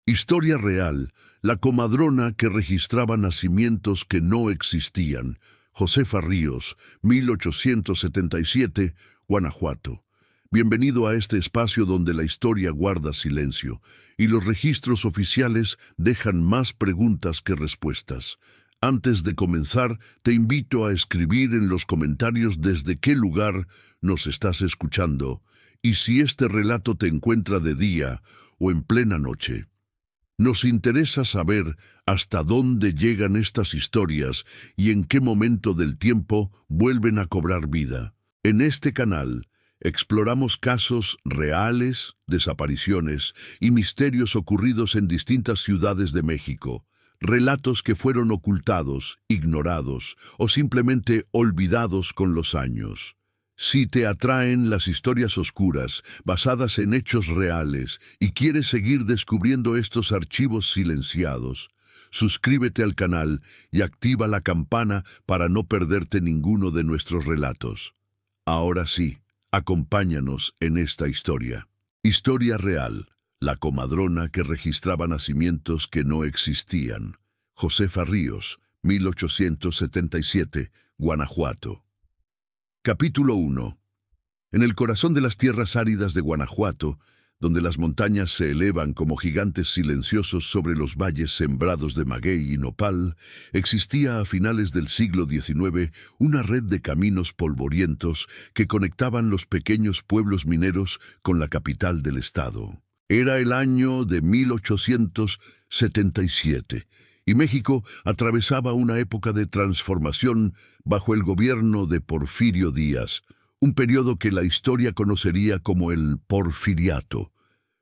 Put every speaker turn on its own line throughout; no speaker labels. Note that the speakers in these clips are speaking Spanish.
Historia real, la comadrona que registraba nacimientos que no existían. Josefa Ríos, 1877, Guanajuato. Bienvenido a este espacio donde la historia guarda silencio y los registros oficiales dejan más preguntas que respuestas. Antes de comenzar, te invito a escribir en los comentarios desde qué lugar nos estás escuchando y si este relato te encuentra de día o en plena noche. Nos interesa saber hasta dónde llegan estas historias y en qué momento del tiempo vuelven a cobrar vida. En este canal exploramos casos reales, desapariciones y misterios ocurridos en distintas ciudades de México. Relatos que fueron ocultados, ignorados o simplemente olvidados con los años. Si te atraen las historias oscuras, basadas en hechos reales, y quieres seguir descubriendo estos archivos silenciados, suscríbete al canal y activa la campana para no perderte ninguno de nuestros relatos. Ahora sí, acompáñanos en esta historia. Historia real. La comadrona que registraba nacimientos que no existían. Josefa Ríos, 1877, Guanajuato. Capítulo 1. En el corazón de las tierras áridas de Guanajuato, donde las montañas se elevan como gigantes silenciosos sobre los valles sembrados de maguey y nopal, existía a finales del siglo XIX una red de caminos polvorientos que conectaban los pequeños pueblos mineros con la capital del estado. Era el año de 1877, y México atravesaba una época de transformación bajo el gobierno de Porfirio Díaz, un periodo que la historia conocería como el Porfiriato.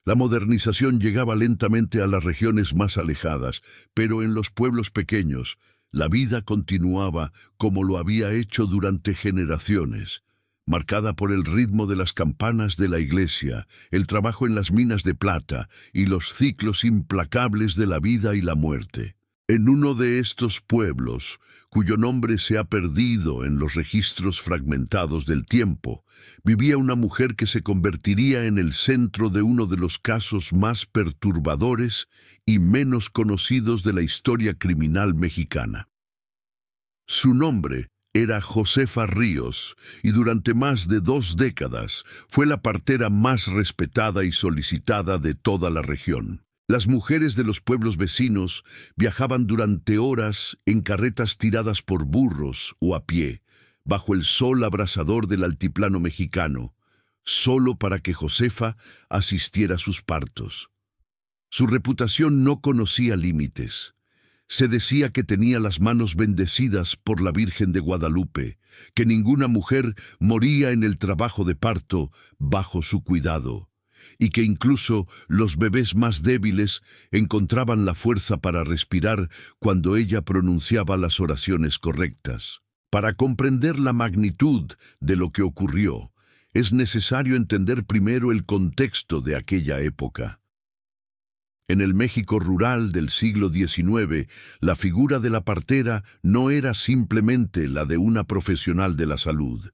La modernización llegaba lentamente a las regiones más alejadas, pero en los pueblos pequeños, la vida continuaba como lo había hecho durante generaciones, marcada por el ritmo de las campanas de la iglesia, el trabajo en las minas de plata y los ciclos implacables de la vida y la muerte. En uno de estos pueblos, cuyo nombre se ha perdido en los registros fragmentados del tiempo, vivía una mujer que se convertiría en el centro de uno de los casos más perturbadores y menos conocidos de la historia criminal mexicana. Su nombre era Josefa Ríos, y durante más de 2 décadas fue la partera más respetada y solicitada de toda la región. Las mujeres de los pueblos vecinos viajaban durante horas en carretas tiradas por burros o a pie, bajo el sol abrasador del altiplano mexicano, solo para que Josefa asistiera a sus partos. Su reputación no conocía límites. Se decía que tenía las manos bendecidas por la Virgen de Guadalupe, que ninguna mujer moría en el trabajo de parto bajo su cuidado, y que incluso los bebés más débiles encontraban la fuerza para respirar cuando ella pronunciaba las oraciones correctas. Para comprender la magnitud de lo que ocurrió, es necesario entender primero el contexto de aquella época. En el México rural del siglo XIX, la figura de la partera no era simplemente la de una profesional de la salud.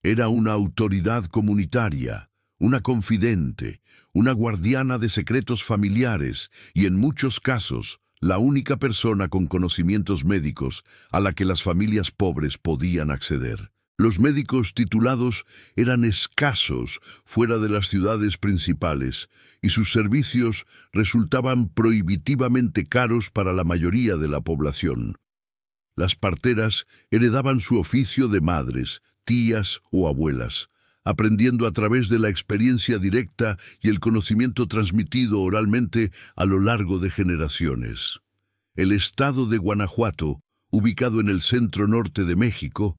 Era una autoridad comunitaria, una confidente, una guardiana de secretos familiares y, en muchos casos, la única persona con conocimientos médicos a la que las familias pobres podían acceder. Los médicos titulados eran escasos fuera de las ciudades principales y sus servicios resultaban prohibitivamente caros para la mayoría de la población. Las parteras heredaban su oficio de madres, tías o abuelas, aprendiendo a través de la experiencia directa y el conocimiento transmitido oralmente a lo largo de generaciones. El estado de Guanajuato, ubicado en el centro norte de México,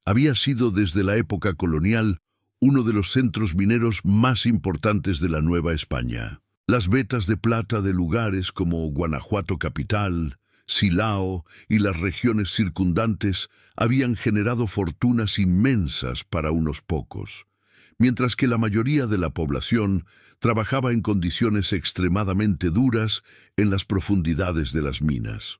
había sido desde la época colonial uno de los centros mineros más importantes de la Nueva España. Las vetas de plata de lugares como Guanajuato capital, Silao y las regiones circundantes habían generado fortunas inmensas para unos pocos, mientras que la mayoría de la población trabajaba en condiciones extremadamente duras en las profundidades de las minas.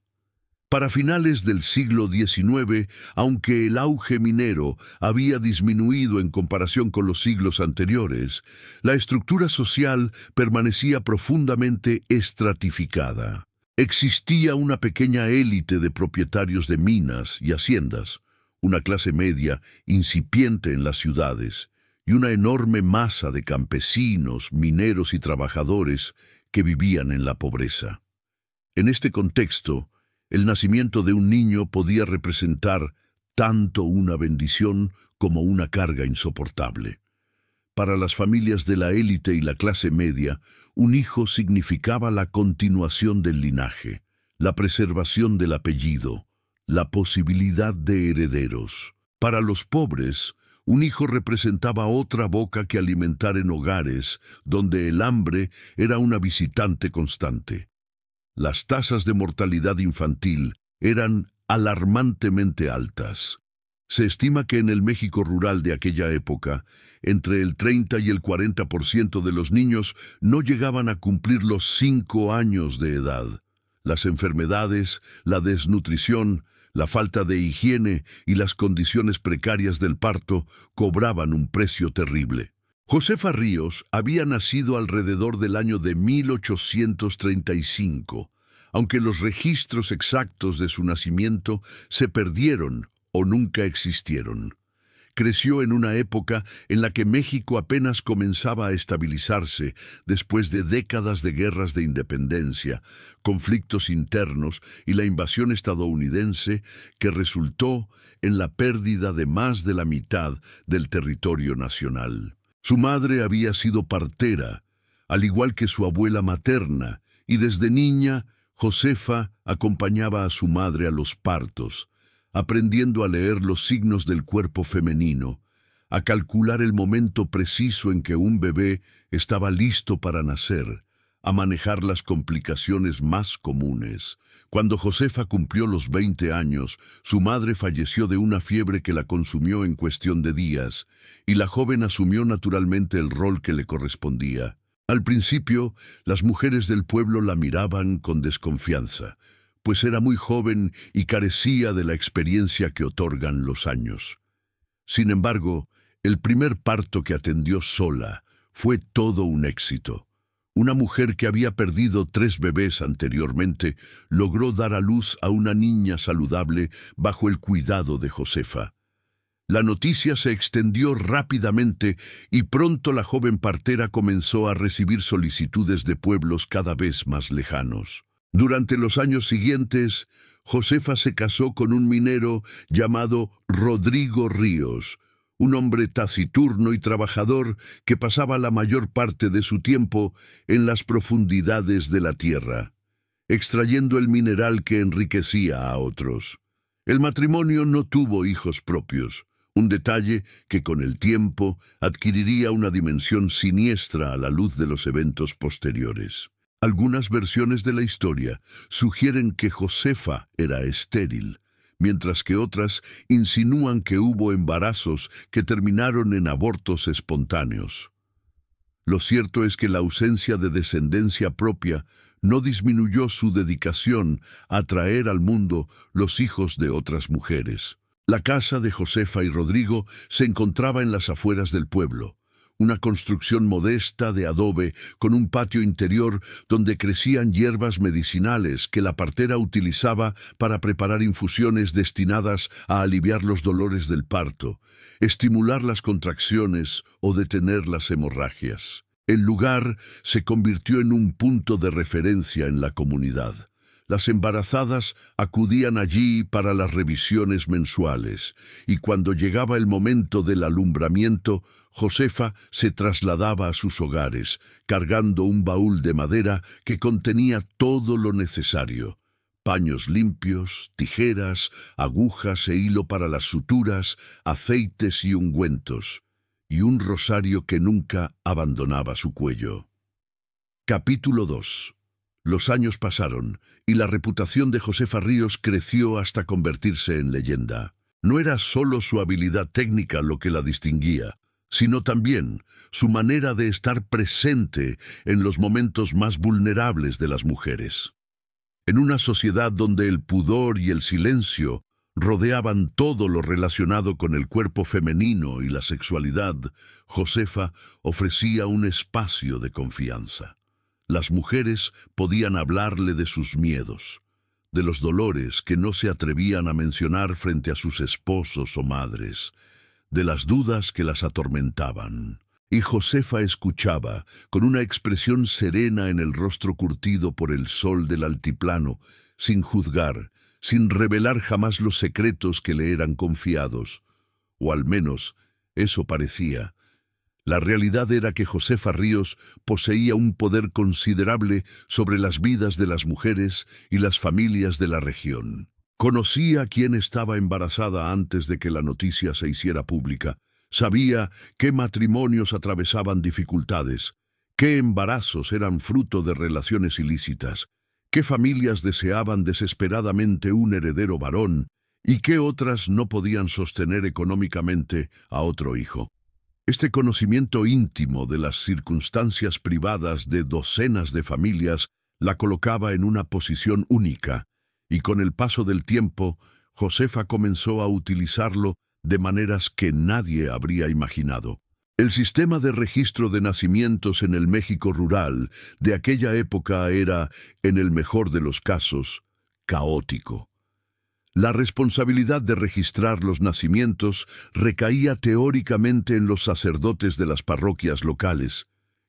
Para finales del siglo XIX, aunque el auge minero había disminuido en comparación con los siglos anteriores, la estructura social permanecía profundamente estratificada. Existía una pequeña élite de propietarios de minas y haciendas, una clase media incipiente en las ciudades, y una enorme masa de campesinos, mineros y trabajadores que vivían en la pobreza. En este contexto, el nacimiento de un niño podía representar tanto una bendición como una carga insoportable. Para las familias de la élite y la clase media, un hijo significaba la continuación del linaje, la preservación del apellido, la posibilidad de herederos. Para los pobres, un hijo representaba otra boca que alimentar en hogares donde el hambre era una visitante constante. Las tasas de mortalidad infantil eran alarmantemente altas. Se estima que en el México rural de aquella época, entre el 30 y el 40% de los niños no llegaban a cumplir los 5 años de edad. Las enfermedades, la desnutrición, la falta de higiene y las condiciones precarias del parto cobraban un precio terrible. Josefa Ríos había nacido alrededor del año de 1835, aunque los registros exactos de su nacimiento se perdieron o nunca existieron. Creció en una época en la que México apenas comenzaba a estabilizarse después de décadas de guerras de independencia, conflictos internos y la invasión estadounidense que resultó en la pérdida de más de la mitad del territorio nacional. Su madre había sido partera, al igual que su abuela materna, y desde niña, Josefa acompañaba a su madre a los partos, aprendiendo a leer los signos del cuerpo femenino, a calcular el momento preciso en que un bebé estaba listo para nacer, a manejar las complicaciones más comunes. Cuando Josefa cumplió los 20 años, su madre falleció de una fiebre que la consumió en cuestión de días, y la joven asumió naturalmente el rol que le correspondía. Al principio, las mujeres del pueblo la miraban con desconfianza, pues era muy joven y carecía de la experiencia que otorgan los años. Sin embargo, el primer parto que atendió sola fue todo un éxito. Una mujer que había perdido 3 bebés anteriormente logró dar a luz a una niña saludable bajo el cuidado de Josefa. La noticia se extendió rápidamente y pronto la joven partera comenzó a recibir solicitudes de pueblos cada vez más lejanos. Durante los años siguientes, Josefa se casó con un minero llamado Rodrigo Ríos, un hombre taciturno y trabajador que pasaba la mayor parte de su tiempo en las profundidades de la tierra, extrayendo el mineral que enriquecía a otros. El matrimonio no tuvo hijos propios, un detalle que con el tiempo adquiriría una dimensión siniestra a la luz de los eventos posteriores. Algunas versiones de la historia sugieren que Josefa era estéril, mientras que otras insinúan que hubo embarazos que terminaron en abortos espontáneos. Lo cierto es que la ausencia de descendencia propia no disminuyó su dedicación a traer al mundo los hijos de otras mujeres. La casa de Josefa y Rodrigo se encontraba en las afueras del pueblo, una construcción modesta de adobe con un patio interior donde crecían hierbas medicinales que la partera utilizaba para preparar infusiones destinadas a aliviar los dolores del parto, estimular las contracciones o detener las hemorragias. El lugar se convirtió en un punto de referencia en la comunidad. Las embarazadas acudían allí para las revisiones mensuales, y cuando llegaba el momento del alumbramiento, Josefa se trasladaba a sus hogares, cargando un baúl de madera que contenía todo lo necesario: paños limpios, tijeras, agujas e hilo para las suturas, aceites y ungüentos, y un rosario que nunca abandonaba su cuello. Capítulo 2. Los años pasaron, y la reputación de Josefa Ríos creció hasta convertirse en leyenda. No era solo su habilidad técnica lo que la distinguía, sino también su manera de estar presente en los momentos más vulnerables de las mujeres. En una sociedad donde el pudor y el silencio rodeaban todo lo relacionado con el cuerpo femenino y la sexualidad, Josefa ofrecía un espacio de confianza. Las mujeres podían hablarle de sus miedos, de los dolores que no se atrevían a mencionar frente a sus esposos o madres, de las dudas que las atormentaban. Y Josefa escuchaba, con una expresión serena en el rostro curtido por el sol del altiplano, sin juzgar, sin revelar jamás los secretos que le eran confiados. O al menos, eso parecía. La realidad era que Josefa Ríos poseía un poder considerable sobre las vidas de las mujeres y las familias de la región. Conocía quién estaba embarazada antes de que la noticia se hiciera pública. Sabía qué matrimonios atravesaban dificultades, qué embarazos eran fruto de relaciones ilícitas, qué familias deseaban desesperadamente un heredero varón y qué otras no podían sostener económicamente a otro hijo. Este conocimiento íntimo de las circunstancias privadas de docenas de familias la colocaba en una posición única, y con el paso del tiempo, Josefa comenzó a utilizarlo de maneras que nadie habría imaginado. El sistema de registro de nacimientos en el México rural de aquella época era, en el mejor de los casos, caótico. La responsabilidad de registrar los nacimientos recaía teóricamente en los sacerdotes de las parroquias locales,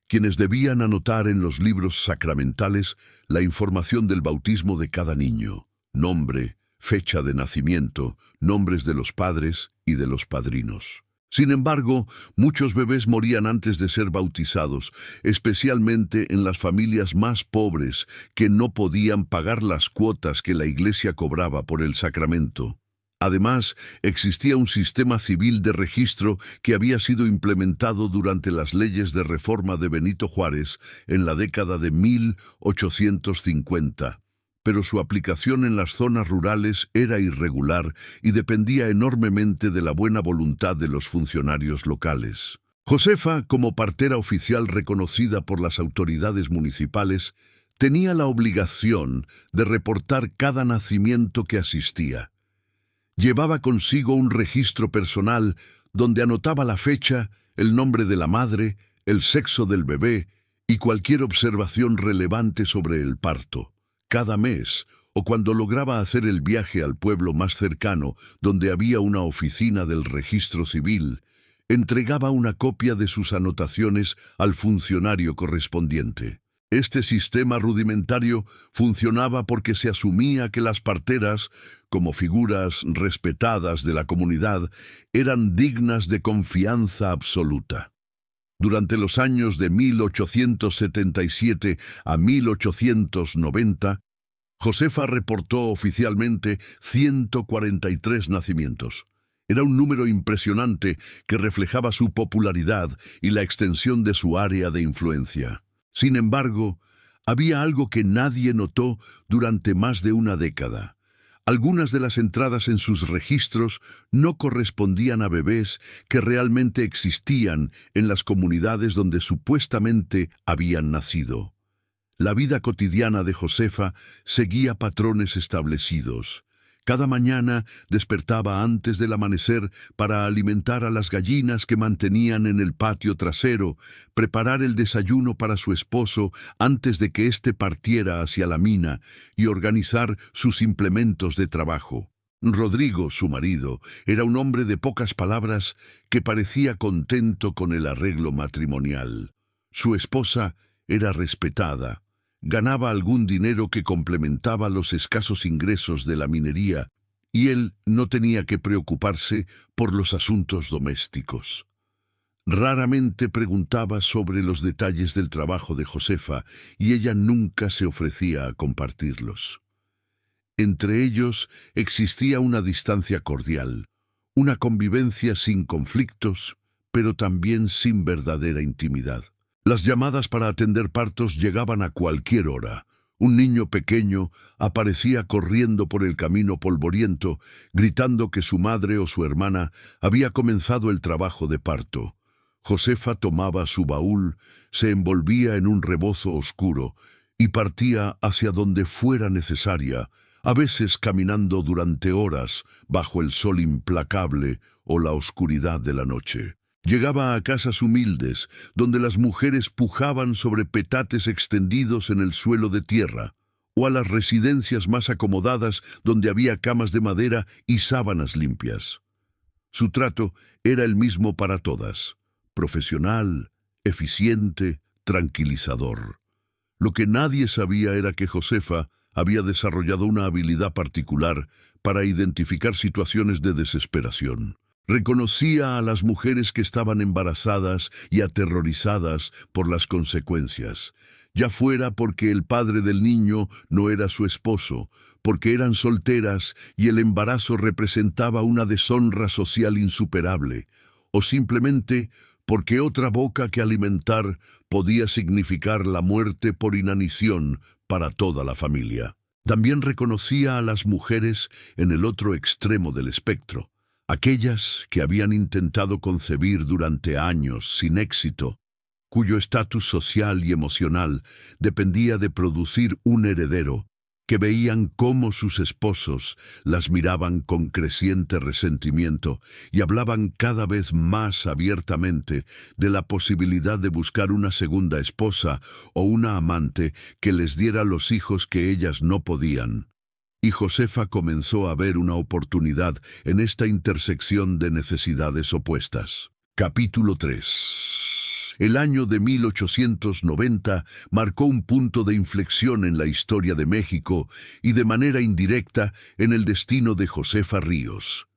quienes debían anotar en los libros sacramentales la información del bautismo de cada niño, nombre, fecha de nacimiento, nombres de los padres y de los padrinos. Sin embargo, muchos bebés morían antes de ser bautizados, especialmente en las familias más pobres que no podían pagar las cuotas que la Iglesia cobraba por el sacramento. Además, existía un sistema civil de registro que había sido implementado durante las leyes de reforma de Benito Juárez en la década de 1850. Pero su aplicación en las zonas rurales era irregular y dependía enormemente de la buena voluntad de los funcionarios locales. Josefa, como partera oficial reconocida por las autoridades municipales, tenía la obligación de reportar cada nacimiento que asistía. Llevaba consigo un registro personal donde anotaba la fecha, el nombre de la madre, el sexo del bebé y cualquier observación relevante sobre el parto. Cada mes, o cuando lograba hacer el viaje al pueblo más cercano, donde había una oficina del registro civil, entregaba una copia de sus anotaciones al funcionario correspondiente. Este sistema rudimentario funcionaba porque se asumía que las parteras, como figuras respetadas de la comunidad, eran dignas de confianza absoluta. Durante los años de 1877 a 1890, Josefa reportó oficialmente 143 nacimientos. Era un número impresionante que reflejaba su popularidad y la extensión de su área de influencia. Sin embargo, había algo que nadie notó durante más de una década. Algunas de las entradas en sus registros no correspondían a bebés que realmente existían en las comunidades donde supuestamente habían nacido. La vida cotidiana de Josefa seguía patrones establecidos. Cada mañana despertaba antes del amanecer para alimentar a las gallinas que mantenían en el patio trasero, preparar el desayuno para su esposo antes de que éste partiera hacia la mina y organizar sus implementos de trabajo. Rodrigo, su marido, era un hombre de pocas palabras que parecía contento con el arreglo matrimonial. Su esposa era respetada. Ganaba algún dinero que complementaba los escasos ingresos de la minería, y él no tenía que preocuparse por los asuntos domésticos. Raramente preguntaba sobre los detalles del trabajo de Josefa, y ella nunca se ofrecía a compartirlos. Entre ellos existía una distancia cordial, una convivencia sin conflictos, pero también sin verdadera intimidad. Las llamadas para atender partos llegaban a cualquier hora. Un niño pequeño aparecía corriendo por el camino polvoriento, gritando que su madre o su hermana había comenzado el trabajo de parto. Josefa tomaba su baúl, se envolvía en un rebozo oscuro y partía hacia donde fuera necesaria, a veces caminando durante horas bajo el sol implacable o la oscuridad de la noche. Llegaba a casas humildes, donde las mujeres pujaban sobre petates extendidos en el suelo de tierra, o a las residencias más acomodadas donde había camas de madera y sábanas limpias. Su trato era el mismo para todas: profesional, eficiente, tranquilizador. Lo que nadie sabía era que Josefa había desarrollado una habilidad particular para identificar situaciones de desesperación. Reconocía a las mujeres que estaban embarazadas y aterrorizadas por las consecuencias, ya fuera porque el padre del niño no era su esposo, porque eran solteras y el embarazo representaba una deshonra social insuperable, o simplemente porque otra boca que alimentar podía significar la muerte por inanición para toda la familia. También reconocía a las mujeres en el otro extremo del espectro, aquellas que habían intentado concebir durante años sin éxito, cuyo estatus social y emocional dependía de producir un heredero, que veían cómo sus esposos las miraban con creciente resentimiento y hablaban cada vez más abiertamente de la posibilidad de buscar una segunda esposa o una amante que les diera los hijos que ellas no podían. Y Josefa comenzó a ver una oportunidad en esta intersección de necesidades opuestas. Capítulo 3. El año de 1890 marcó un punto de inflexión en la historia de México y de manera indirecta en el destino de Josefa Ríos.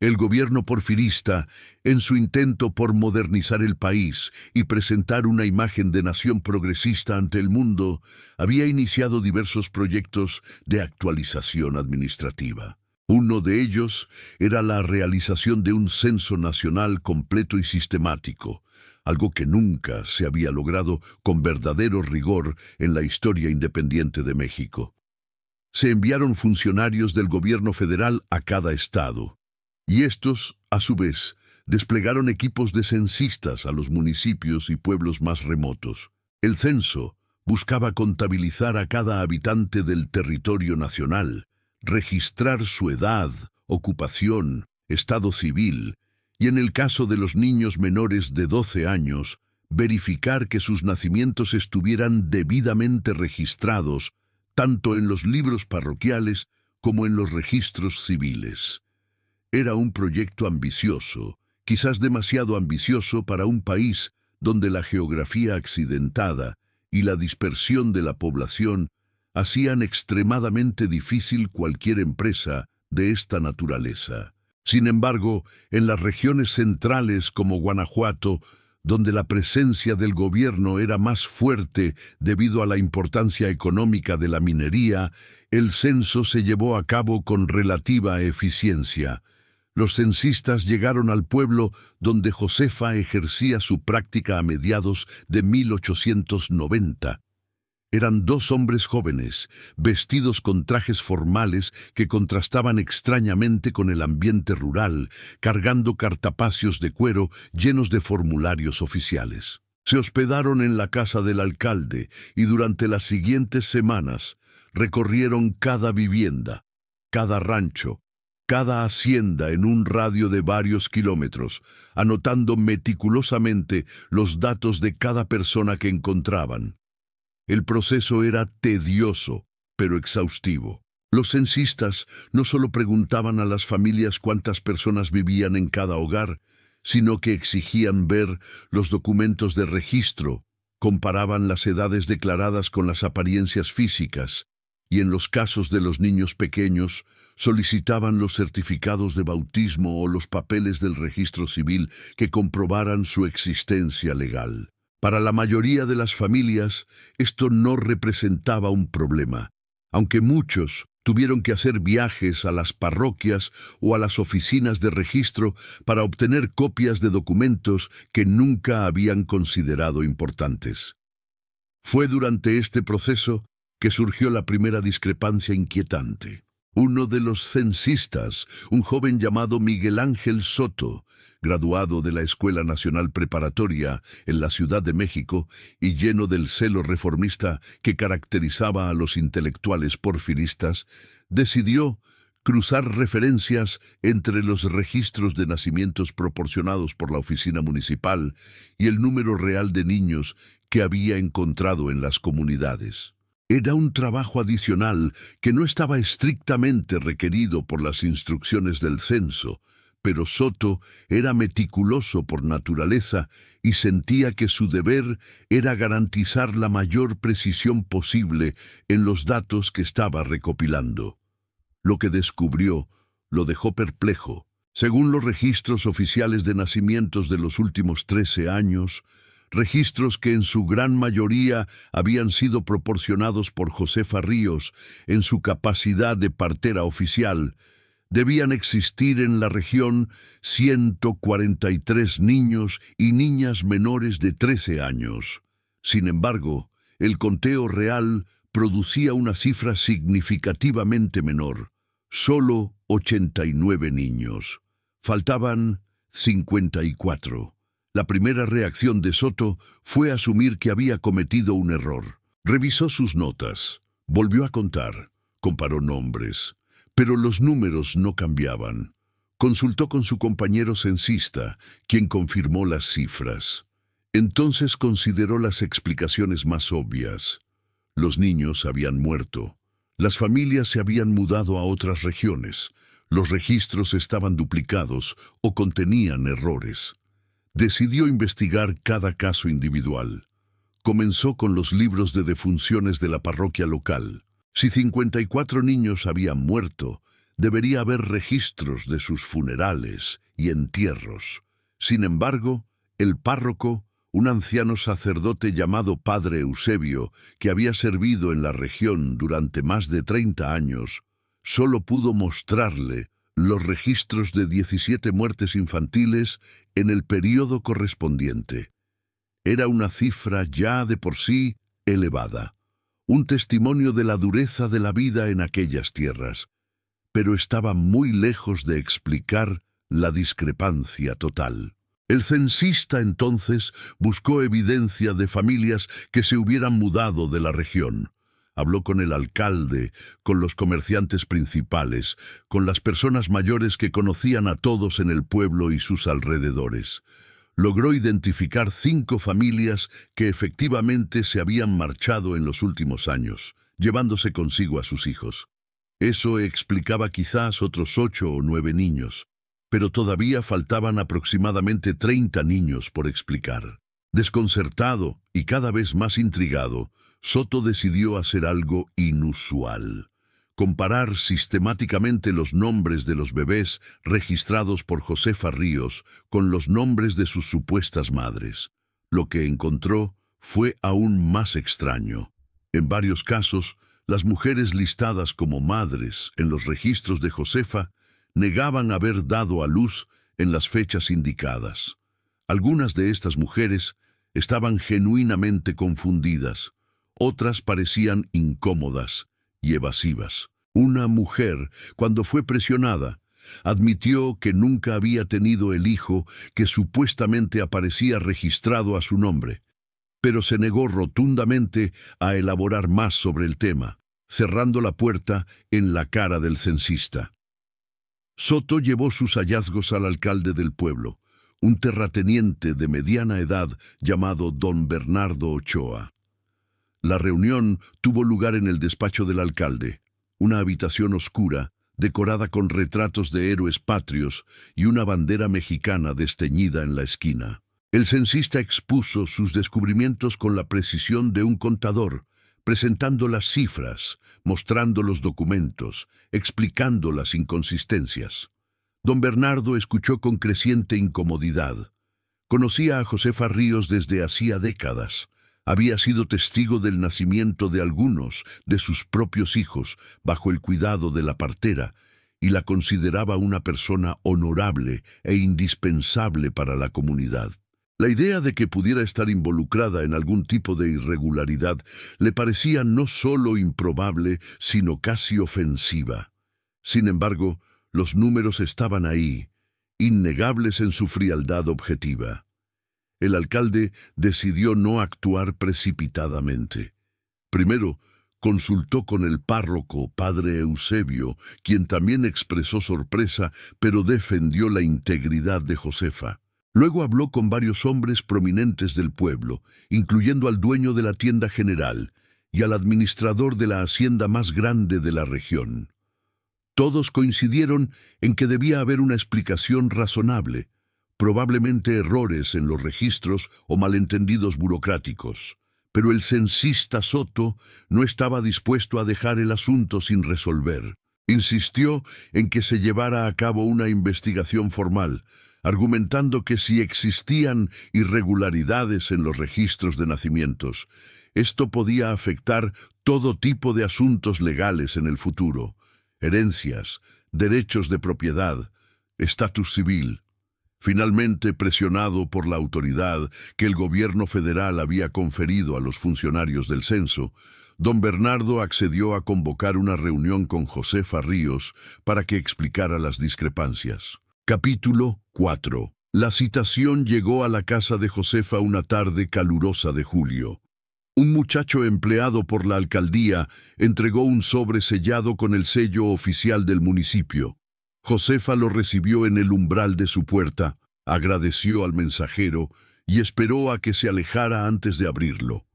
El gobierno porfirista, en su intento por modernizar el país y presentar una imagen de nación progresista ante el mundo, había iniciado diversos proyectos de actualización administrativa. Uno de ellos era la realización de un censo nacional completo y sistemático, algo que nunca se había logrado con verdadero rigor en la historia independiente de México. Se enviaron funcionarios del gobierno federal a cada estado, y estos, a su vez, desplegaron equipos de censistas a los municipios y pueblos más remotos. El censo buscaba contabilizar a cada habitante del territorio nacional, registrar su edad, ocupación, estado civil, y en el caso de los niños menores de 12 años, verificar que sus nacimientos estuvieran debidamente registrados, tanto en los libros parroquiales como en los registros civiles. Era un proyecto ambicioso, quizás demasiado ambicioso para un país donde la geografía accidentada y la dispersión de la población hacían extremadamente difícil cualquier empresa de esta naturaleza. Sin embargo, en las regiones centrales como Guanajuato, donde la presencia del gobierno era más fuerte debido a la importancia económica de la minería, el censo se llevó a cabo con relativa eficiencia. Los censistas llegaron al pueblo donde Josefa ejercía su práctica a mediados de 1890. Eran dos hombres jóvenes, vestidos con trajes formales que contrastaban extrañamente con el ambiente rural, cargando cartapacios de cuero llenos de formularios oficiales. Se hospedaron en la casa del alcalde y durante las siguientes semanas recorrieron cada vivienda, cada rancho, cada hacienda en un radio de varios kilómetros, anotando meticulosamente los datos de cada persona que encontraban. El proceso era tedioso, pero exhaustivo. Los censistas no solo preguntaban a las familias cuántas personas vivían en cada hogar, sino que exigían ver los documentos de registro, comparaban las edades declaradas con las apariencias físicas, y en los casos de los niños pequeños, solicitaban los certificados de bautismo o los papeles del registro civil que comprobaran su existencia legal. Para la mayoría de las familias, esto no representaba un problema, aunque muchos tuvieron que hacer viajes a las parroquias o a las oficinas de registro para obtener copias de documentos que nunca habían considerado importantes. Fue durante este proceso que surgió la primera discrepancia inquietante. Uno de los censistas, un joven llamado Miguel Ángel Soto, graduado de la Escuela Nacional Preparatoria en la Ciudad de México y lleno del celo reformista que caracterizaba a los intelectuales porfiristas, decidió cruzar referencias entre los registros de nacimientos proporcionados por la oficina municipal y el número real de niños que había encontrado en las comunidades. Era un trabajo adicional que no estaba estrictamente requerido por las instrucciones del censo, pero Soto era meticuloso por naturaleza y sentía que su deber era garantizar la mayor precisión posible en los datos que estaba recopilando. Lo que descubrió lo dejó perplejo. Según los registros oficiales de nacimientos de los últimos 13 años, registros que en su gran mayoría habían sido proporcionados por Josefa Ríos en su capacidad de partera oficial, debían existir en la región 143 niños y niñas menores de 13 años. Sin embargo, el conteo real producía una cifra significativamente menor, solo 89 niños. Faltaban 54. La primera reacción de Soto fue asumir que había cometido un error. Revisó sus notas, volvió a contar, comparó nombres, pero los números no cambiaban. Consultó con su compañero censista, quien confirmó las cifras. Entonces consideró las explicaciones más obvias. Los niños habían muerto. Las familias se habían mudado a otras regiones. Los registros estaban duplicados o contenían errores. Decidió investigar cada caso individual. Comenzó con los libros de defunciones de la parroquia local. Si 54 niños habían muerto, debería haber registros de sus funerales y entierros. Sin embargo, el párroco, un anciano sacerdote llamado Padre Eusebio, que había servido en la región durante más de 30 años, solo pudo mostrarle los registros de 17 muertes infantiles en el periodo correspondiente. Era una cifra ya de por sí elevada, un testimonio de la dureza de la vida en aquellas tierras, pero estaba muy lejos de explicar la discrepancia total. El censista entonces buscó evidencia de familias que se hubieran mudado de la región. Habló con el alcalde, con los comerciantes principales, con las personas mayores que conocían a todos en el pueblo y sus alrededores. Logró identificar 5 familias que efectivamente se habían marchado en los últimos años, llevándose consigo a sus hijos. Eso explicaba quizás otros 8 o 9 niños, pero todavía faltaban aproximadamente 30 niños por explicar. Desconcertado y cada vez más intrigado, Soto decidió hacer algo inusual: comparar sistemáticamente los nombres de los bebés registrados por Josefa Ríos con los nombres de sus supuestas madres. Lo que encontró fue aún más extraño. En varios casos, las mujeres listadas como madres en los registros de Josefa negaban haber dado a luz en las fechas indicadas. Algunas de estas mujeres estaban genuinamente confundidas. Otras parecían incómodas y evasivas. Una mujer, cuando fue presionada, admitió que nunca había tenido el hijo que supuestamente aparecía registrado a su nombre, pero se negó rotundamente a elaborar más sobre el tema, cerrando la puerta en la cara del censista. Soto llevó sus hallazgos al alcalde del pueblo, un terrateniente de mediana edad llamado don Bernardo Ochoa. La reunión tuvo lugar en el despacho del alcalde, una habitación oscura, decorada con retratos de héroes patrios y una bandera mexicana desteñida en la esquina. El censista expuso sus descubrimientos con la precisión de un contador, presentando las cifras, mostrando los documentos, explicando las inconsistencias. Don Bernardo escuchó con creciente incomodidad. Conocía a Josefa Ríos desde hacía décadas. Había sido testigo del nacimiento de algunos de sus propios hijos bajo el cuidado de la partera y la consideraba una persona honorable e indispensable para la comunidad. La idea de que pudiera estar involucrada en algún tipo de irregularidad le parecía no solo improbable, sino casi ofensiva. Sin embargo, los números estaban ahí, innegables en su frialdad objetiva. El alcalde decidió no actuar precipitadamente. Primero, consultó con el párroco, padre Eusebio, quien también expresó sorpresa, pero defendió la integridad de Josefa. Luego habló con varios hombres prominentes del pueblo, incluyendo al dueño de la tienda general y al administrador de la hacienda más grande de la región. Todos coincidieron en que debía haber una explicación razonable, probablemente errores en los registros o malentendidos burocráticos. Pero el censista Soto no estaba dispuesto a dejar el asunto sin resolver. Insistió en que se llevara a cabo una investigación formal, argumentando que si existían irregularidades en los registros de nacimientos, esto podía afectar todo tipo de asuntos legales en el futuro: herencias, derechos de propiedad, estatus civil. Finalmente, presionado por la autoridad que el gobierno federal había conferido a los funcionarios del censo, don Bernardo accedió a convocar una reunión con Josefa Ríos para que explicara las discrepancias. Capítulo 4. La citación llegó a la casa de Josefa una tarde calurosa de julio. Un muchacho empleado por la alcaldía entregó un sobre sellado con el sello oficial del municipio. Josefa lo recibió en el umbral de su puerta, agradeció al mensajero y esperó a que se alejara antes de abrirlo.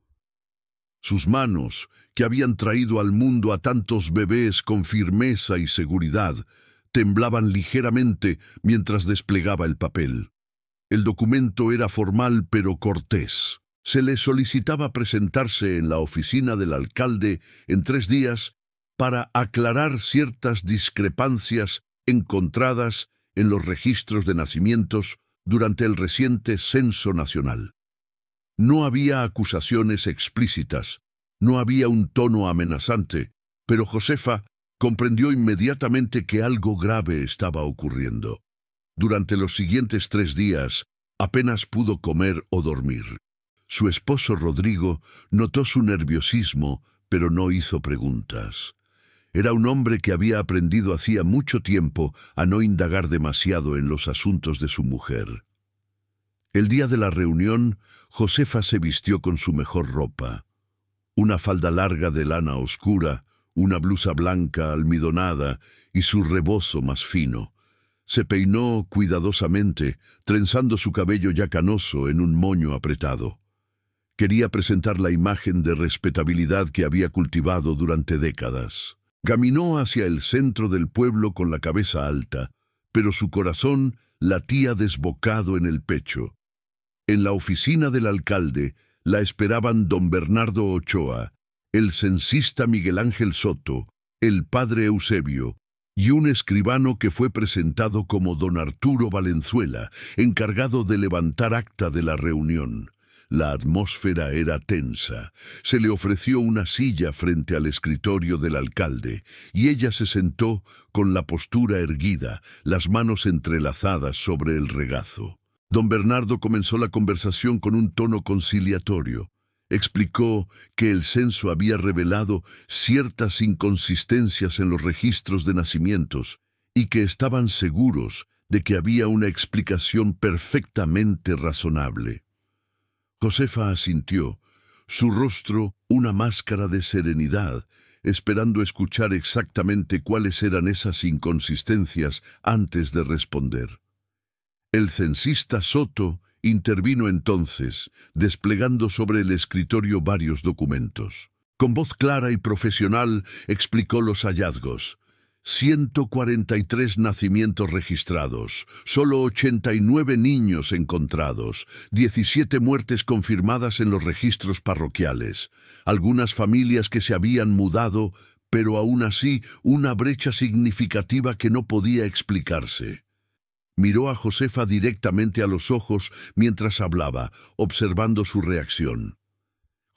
Sus manos, que habían traído al mundo a tantos bebés con firmeza y seguridad, temblaban ligeramente mientras desplegaba el papel. El documento era formal pero cortés. Se le solicitaba presentarse en la oficina del alcalde en 3 días para aclarar ciertas discrepancias encontradas en los registros de nacimientos durante el reciente censo nacional. No había acusaciones explícitas, no había un tono amenazante, pero Josefa comprendió inmediatamente que algo grave estaba ocurriendo. Durante los siguientes 3 días, apenas pudo comer o dormir. Su esposo Rodrigo notó su nerviosismo, pero no hizo preguntas. Era un hombre que había aprendido hacía mucho tiempo a no indagar demasiado en los asuntos de su mujer. El día de la reunión, Josefa se vistió con su mejor ropa: una falda larga de lana oscura, una blusa blanca almidonada y su rebozo más fino. Se peinó cuidadosamente, trenzando su cabello ya canoso en un moño apretado. Quería presentar la imagen de respetabilidad que había cultivado durante décadas. Caminó hacia el centro del pueblo con la cabeza alta, pero su corazón latía desbocado en el pecho. En la oficina del alcalde la esperaban don Bernardo Ochoa, el censista Miguel Ángel Soto, el padre Eusebio y un escribano que fue presentado como don Arturo Valenzuela, encargado de levantar acta de la reunión. La atmósfera era tensa. Se le ofreció una silla frente al escritorio del alcalde, y ella se sentó con la postura erguida, las manos entrelazadas sobre el regazo. Don Bernardo comenzó la conversación con un tono conciliatorio. Explicó que el censo había revelado ciertas inconsistencias en los registros de nacimientos y que estaban seguros de que había una explicación perfectamente razonable. Josefa asintió, su rostro una máscara de serenidad, esperando escuchar exactamente cuáles eran esas inconsistencias antes de responder. El censista Soto intervino entonces, desplegando sobre el escritorio varios documentos. Con voz clara y profesional explicó los hallazgos. 143 nacimientos registrados, solo 89 niños encontrados, 17 muertes confirmadas en los registros parroquiales, algunas familias que se habían mudado, pero aún así una brecha significativa que no podía explicarse. Miró a Josefa directamente a los ojos mientras hablaba, observando su reacción.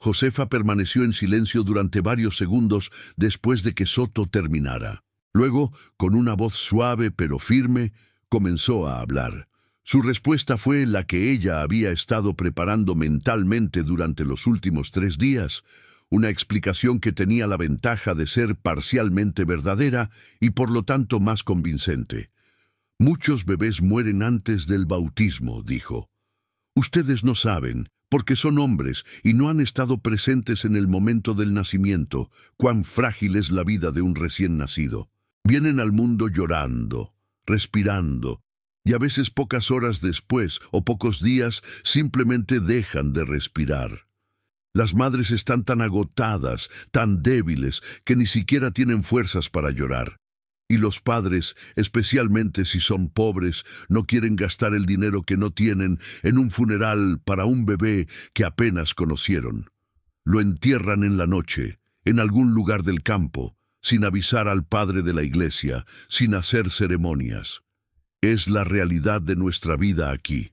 Josefa permaneció en silencio durante varios segundos después de que Soto terminara. Luego, con una voz suave pero firme, comenzó a hablar. Su respuesta fue la que ella había estado preparando mentalmente durante los últimos 3 días, una explicación que tenía la ventaja de ser parcialmente verdadera y por lo tanto más convincente. «Muchos bebés mueren antes del bautismo», dijo. «Ustedes no saben, porque son hombres y no han estado presentes en el momento del nacimiento, cuán frágil es la vida de un recién nacido. Vienen al mundo llorando, respirando, y a veces pocas horas después o pocos días simplemente dejan de respirar. Las madres están tan agotadas, tan débiles, que ni siquiera tienen fuerzas para llorar. Y los padres, especialmente si son pobres, no quieren gastar el dinero que no tienen en un funeral para un bebé que apenas conocieron. Lo entierran en la noche, en algún lugar del campo, sin avisar al padre de la iglesia, sin hacer ceremonias. Es la realidad de nuestra vida aquí».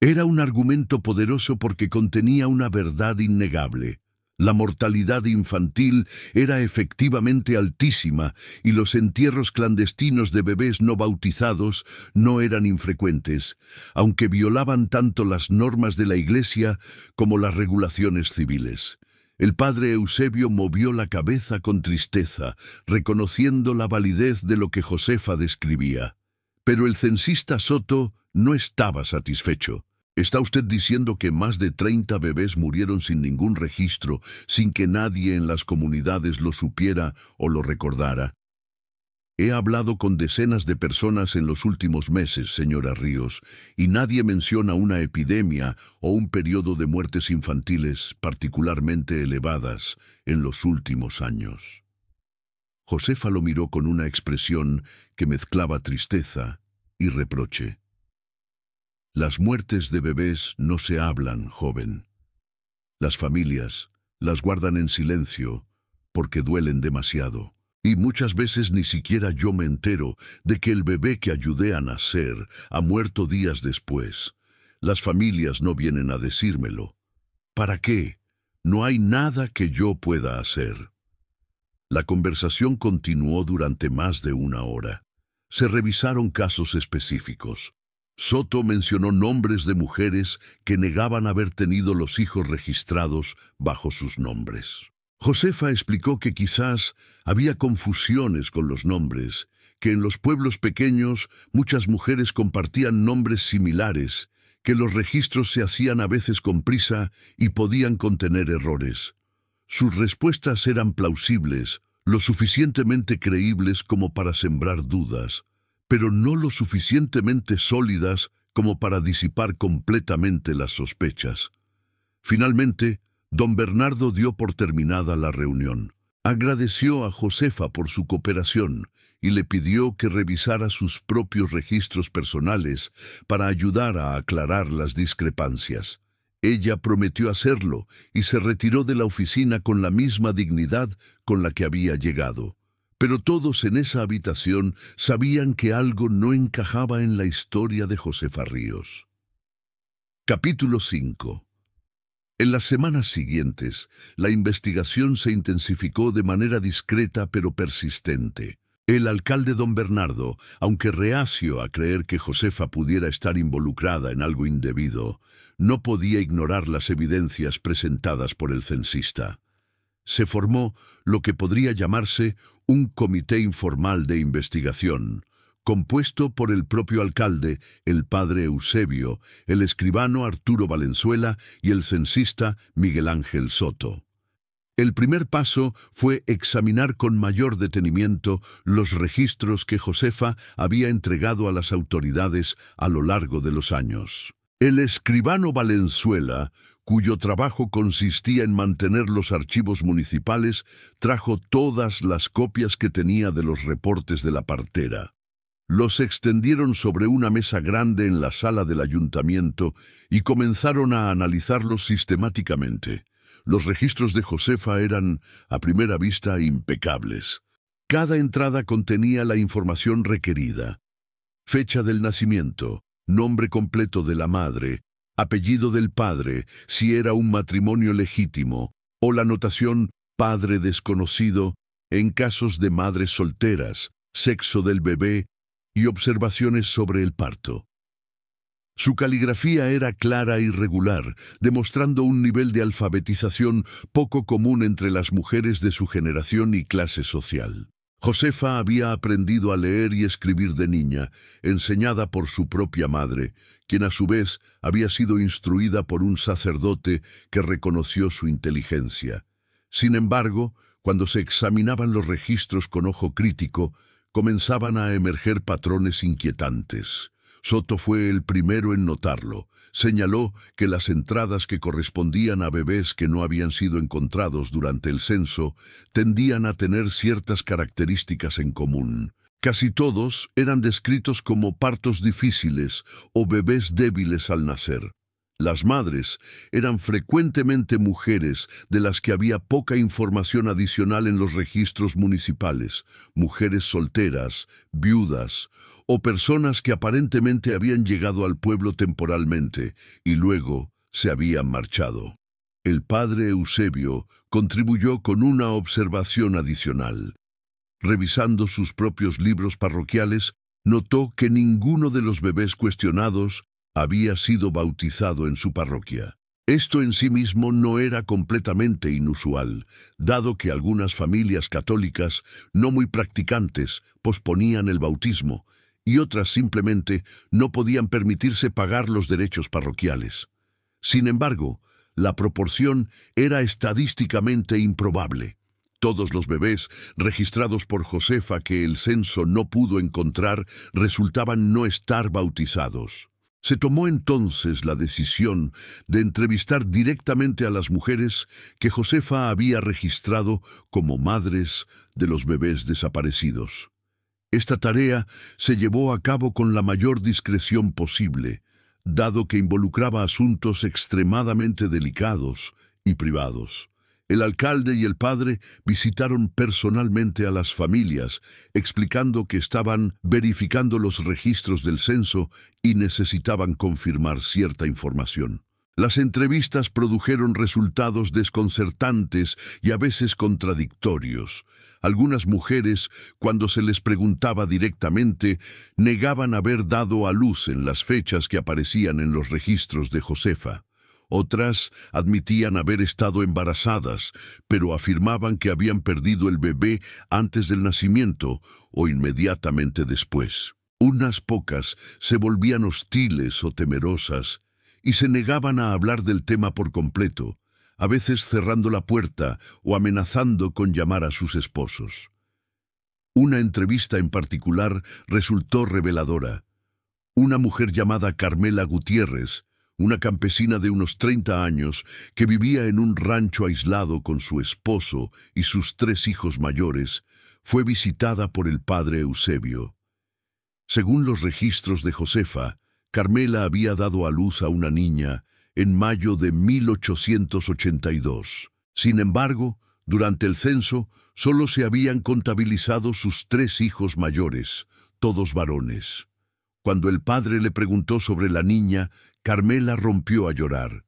Era un argumento poderoso porque contenía una verdad innegable. La mortalidad infantil era efectivamente altísima y los entierros clandestinos de bebés no bautizados no eran infrecuentes, aunque violaban tanto las normas de la Iglesia como las regulaciones civiles. El padre Eusebio movió la cabeza con tristeza, reconociendo la validez de lo que Josefa describía. Pero el censista Soto no estaba satisfecho. ¿Está usted diciendo que más de 30 bebés murieron sin ningún registro, sin que nadie en las comunidades lo supiera o lo recordara? He hablado con decenas de personas en los últimos meses, señora Ríos, y nadie menciona una epidemia o un periodo de muertes infantiles particularmente elevadas en los últimos años. Josefa lo miró con una expresión que mezclaba tristeza y reproche. Las muertes de bebés no se hablan, joven. Las familias las guardan en silencio porque duelen demasiado. Y muchas veces ni siquiera yo me entero de que el bebé que ayudé a nacer ha muerto días después. Las familias no vienen a decírmelo. ¿Para qué? No hay nada que yo pueda hacer. La conversación continuó durante más de una hora. Se revisaron casos específicos. Soto mencionó nombres de mujeres que negaban haber tenido los hijos registrados bajo sus nombres. Josefa explicó que quizás había confusiones con los nombres, que en los pueblos pequeños muchas mujeres compartían nombres similares, que los registros se hacían a veces con prisa y podían contener errores. Sus respuestas eran plausibles, lo suficientemente creíbles como para sembrar dudas, pero no lo suficientemente sólidas como para disipar completamente las sospechas. Finalmente, don Bernardo dio por terminada la reunión. Agradeció a Josefa por su cooperación y le pidió que revisara sus propios registros personales para ayudar a aclarar las discrepancias. Ella prometió hacerlo y se retiró de la oficina con la misma dignidad con la que había llegado. Pero todos en esa habitación sabían que algo no encajaba en la historia de Josefa Ríos. Capítulo 5. En las semanas siguientes, la investigación se intensificó de manera discreta pero persistente. El alcalde don Bernardo, aunque reacio a creer que Josefa pudiera estar involucrada en algo indebido, no podía ignorar las evidencias presentadas por el censista. Se formó lo que podría llamarse un comité informal de investigación, compuesto por el propio alcalde, el padre Eusebio, el escribano Arturo Valenzuela y el censista Miguel Ángel Soto. El primer paso fue examinar con mayor detenimiento los registros que Josefa había entregado a las autoridades a lo largo de los años. El escribano Valenzuela, cuyo trabajo consistía en mantener los archivos municipales, trajo todas las copias que tenía de los reportes de la partera. Los extendieron sobre una mesa grande en la sala del ayuntamiento y comenzaron a analizarlos sistemáticamente. Los registros de Josefa eran, a primera vista, impecables. Cada entrada contenía la información requerida: fecha del nacimiento, nombre completo de la madre, apellido del padre, si era un matrimonio legítimo, o la notación padre desconocido en casos de madres solteras, sexo del bebé y observaciones sobre el parto. Su caligrafía era clara y regular, demostrando un nivel de alfabetización poco común entre las mujeres de su generación y clase social. Josefa había aprendido a leer y escribir de niña, enseñada por su propia madre, quien a su vez había sido instruida por un sacerdote que reconoció su inteligencia. Sin embargo, cuando se examinaban los registros con ojo crítico, comenzaban a emerger patrones inquietantes. Soto fue el primero en notarlo. Señaló que las entradas que correspondían a bebés que no habían sido encontrados durante el censo tendían a tener ciertas características en común. Casi todos eran descritos como partos difíciles o bebés débiles al nacer. Las madres eran frecuentemente mujeres de las que había poca información adicional en los registros municipales, mujeres solteras, viudas o personas que aparentemente habían llegado al pueblo temporalmente y luego se habían marchado. El padre Eusebio contribuyó con una observación adicional. Revisando sus propios libros parroquiales, notó que ninguno de los bebés cuestionados había sido bautizado en su parroquia. Esto en sí mismo no era completamente inusual, dado que algunas familias católicas no muy practicantes posponían el bautismo y otras simplemente no podían permitirse pagar los derechos parroquiales. Sin embargo, la proporción era estadísticamente improbable. Todos los bebés registrados por Josefa que el censo no pudo encontrar resultaban no estar bautizados. Se tomó entonces la decisión de entrevistar directamente a las mujeres que Josefa había registrado como madres de los bebés desaparecidos. Esta tarea se llevó a cabo con la mayor discreción posible, dado que involucraba asuntos extremadamente delicados y privados. El alcalde y el padre visitaron personalmente a las familias, explicando que estaban verificando los registros del censo y necesitaban confirmar cierta información. Las entrevistas produjeron resultados desconcertantes y a veces contradictorios. Algunas mujeres, cuando se les preguntaba directamente, negaban haber dado a luz en las fechas que aparecían en los registros de Josefa. Otras admitían haber estado embarazadas, pero afirmaban que habían perdido el bebé antes del nacimiento o inmediatamente después. Unas pocas se volvían hostiles o temerosas y se negaban a hablar del tema por completo, a veces cerrando la puerta o amenazando con llamar a sus esposos. Una entrevista en particular resultó reveladora. Una mujer llamada Carmela Gutiérrez, una campesina de unos 30 años que vivía en un rancho aislado con su esposo y sus 3 hijos mayores, fue visitada por el padre Eusebio. Según los registros de Josefa, Carmela había dado a luz a una niña en mayo de 1882. Sin embargo, durante el censo, solo se habían contabilizado sus 3 hijos mayores, todos varones. Cuando el padre le preguntó sobre la niña, Carmela rompió a llorar.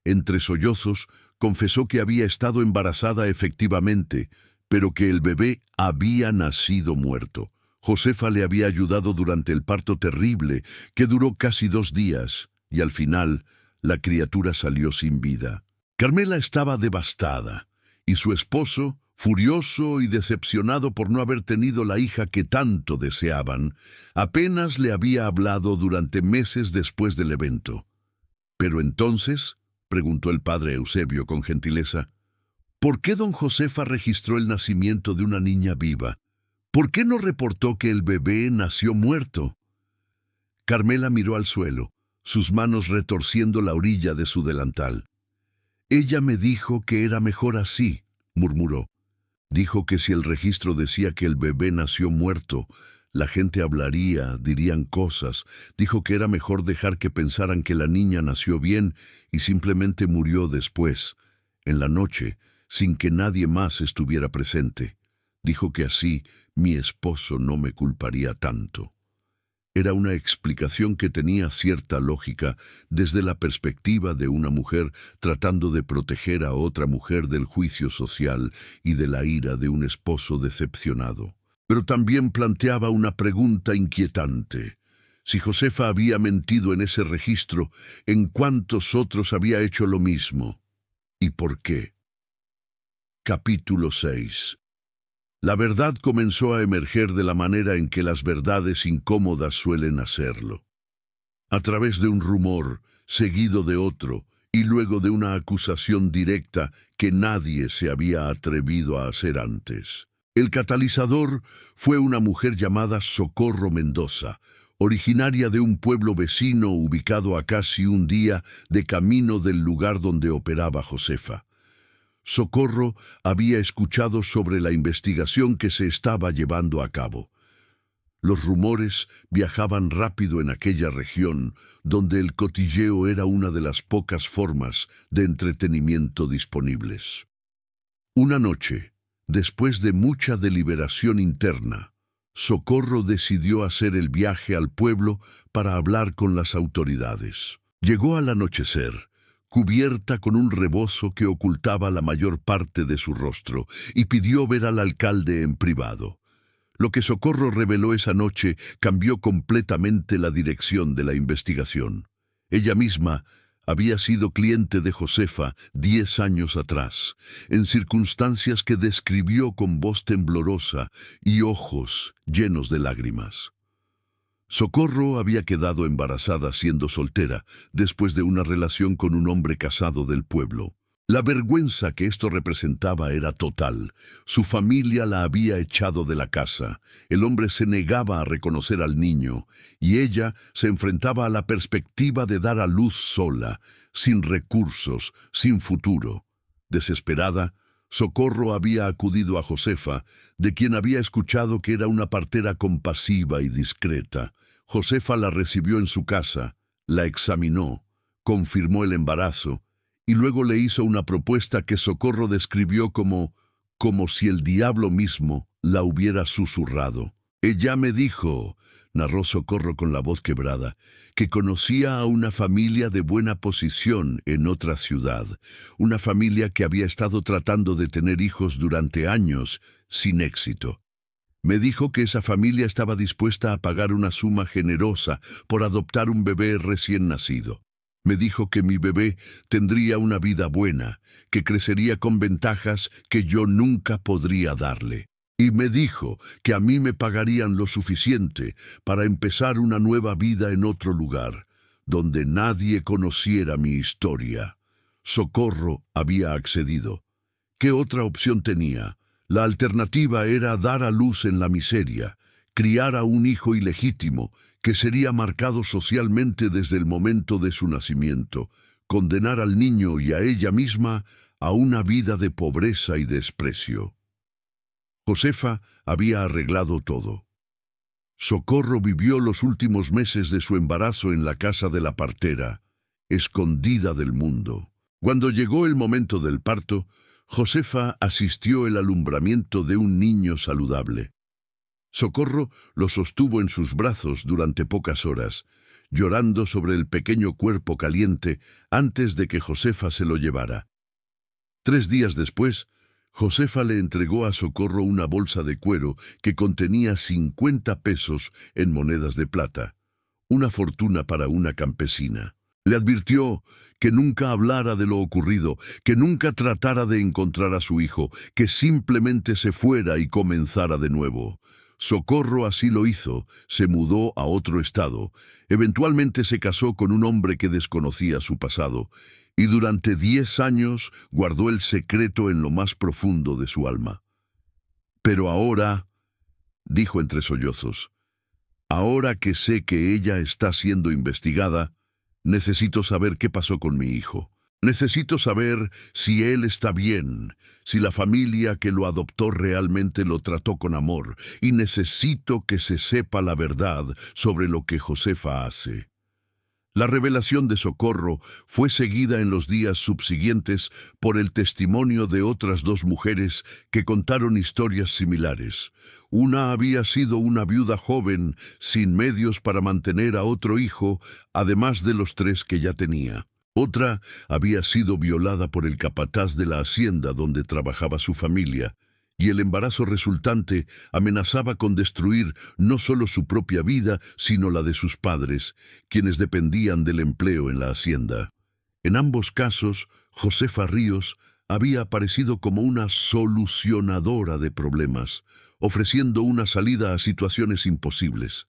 Entre sollozos, confesó que había estado embarazada efectivamente, pero que el bebé había nacido muerto. Josefa le había ayudado durante el parto terrible, que duró casi 2 días, y al final, la criatura salió sin vida. Carmela estaba devastada, y su esposo, furioso y decepcionado por no haber tenido la hija que tanto deseaban, apenas le había hablado durante meses después del evento. «¿Pero entonces?», preguntó el padre Eusebio con gentileza, «¿por qué don Josefa registró el nacimiento de una niña viva? ¿Por qué no reportó que el bebé nació muerto?». Carmela miró al suelo, sus manos retorciendo la orilla de su delantal. «Ella me dijo que era mejor así», murmuró. Dijo que si el registro decía que el bebé nació muerto, la gente hablaría, dirían cosas. Dijo que era mejor dejar que pensaran que la niña nació bien y simplemente murió después, en la noche, sin que nadie más estuviera presente. Dijo que así mi esposo no me culparía tanto. Era una explicación que tenía cierta lógica desde la perspectiva de una mujer tratando de proteger a otra mujer del juicio social y de la ira de un esposo decepcionado. Pero también planteaba una pregunta inquietante. Si Josefa había mentido en ese registro, ¿en cuántos otros había hecho lo mismo? ¿Y por qué? Capítulo 6. La verdad comenzó a emerger de la manera en que las verdades incómodas suelen hacerlo. A través de un rumor, seguido de otro, y luego de una acusación directa que nadie se había atrevido a hacer antes. El catalizador fue una mujer llamada Socorro Mendoza, originaria de un pueblo vecino ubicado a casi un día de camino del lugar donde operaba Josefa. Socorro había escuchado sobre la investigación que se estaba llevando a cabo. Los rumores viajaban rápido en aquella región, donde el cotilleo era una de las pocas formas de entretenimiento disponibles. Una noche, después de mucha deliberación interna, Socorro decidió hacer el viaje al pueblo para hablar con las autoridades. Llegó al anochecer, cubierta con un rebozo que ocultaba la mayor parte de su rostro, y pidió ver al alcalde en privado. Lo que Socorro reveló esa noche cambió completamente la dirección de la investigación. Ella misma había sido cliente de Josefa 10 años atrás, en circunstancias que describió con voz temblorosa y ojos llenos de lágrimas. Socorro había quedado embarazada siendo soltera, después de una relación con un hombre casado del pueblo. La vergüenza que esto representaba era total. Su familia la había echado de la casa, el hombre se negaba a reconocer al niño, y ella se enfrentaba a la perspectiva de dar a luz sola, sin recursos, sin futuro. Desesperada, Socorro había acudido a Josefa, de quien había escuchado que era una partera compasiva y discreta. Josefa la recibió en su casa, la examinó, confirmó el embarazo, y luego le hizo una propuesta que Socorro describió como si el diablo mismo la hubiera susurrado. Ella me dijo, narró Socorro con la voz quebrada, que conocía a una familia de buena posición en otra ciudad, una familia que había estado tratando de tener hijos durante años sin éxito. Me dijo que esa familia estaba dispuesta a pagar una suma generosa por adoptar un bebé recién nacido. Me dijo que mi bebé tendría una vida buena, que crecería con ventajas que yo nunca podría darle. Y me dijo que a mí me pagarían lo suficiente para empezar una nueva vida en otro lugar, donde nadie conociera mi historia. Socorro había accedido. ¿Qué otra opción tenía? La alternativa era dar a luz en la miseria, criar a un hijo ilegítimo, que sería marcado socialmente desde el momento de su nacimiento, condenar al niño y a ella misma a una vida de pobreza y desprecio. Josefa había arreglado todo. Socorro vivió los últimos meses de su embarazo en la casa de la partera, escondida del mundo. Cuando llegó el momento del parto, Josefa asistió al alumbramiento de un niño saludable. Socorro lo sostuvo en sus brazos durante pocas horas, llorando sobre el pequeño cuerpo caliente antes de que Josefa se lo llevara. 3 días después, Josefa le entregó a Socorro una bolsa de cuero que contenía 50 pesos en monedas de plata, una fortuna para una campesina. Le advirtió que nunca hablara de lo ocurrido, que nunca tratara de encontrar a su hijo, que simplemente se fuera y comenzara de nuevo. Socorro así lo hizo, se mudó a otro estado, eventualmente se casó con un hombre que desconocía su pasado, y durante 10 años guardó el secreto en lo más profundo de su alma. Pero ahora, dijo entre sollozos, ahora que sé que ella está siendo investigada, necesito saber qué pasó con mi hijo. Necesito saber si él está bien, si la familia que lo adoptó realmente lo trató con amor, y necesito que se sepa la verdad sobre lo que Josefa hace. La revelación de Socorro fue seguida en los días subsiguientes por el testimonio de otras 2 mujeres que contaron historias similares. Una había sido una viuda joven, sin medios para mantener a otro hijo, además de los 3 que ya tenía. Otra había sido violada por el capataz de la hacienda donde trabajaba su familia, y el embarazo resultante amenazaba con destruir no solo su propia vida, sino la de sus padres, quienes dependían del empleo en la hacienda. En ambos casos, Josefa Ríos había aparecido como una solucionadora de problemas, ofreciendo una salida a situaciones imposibles.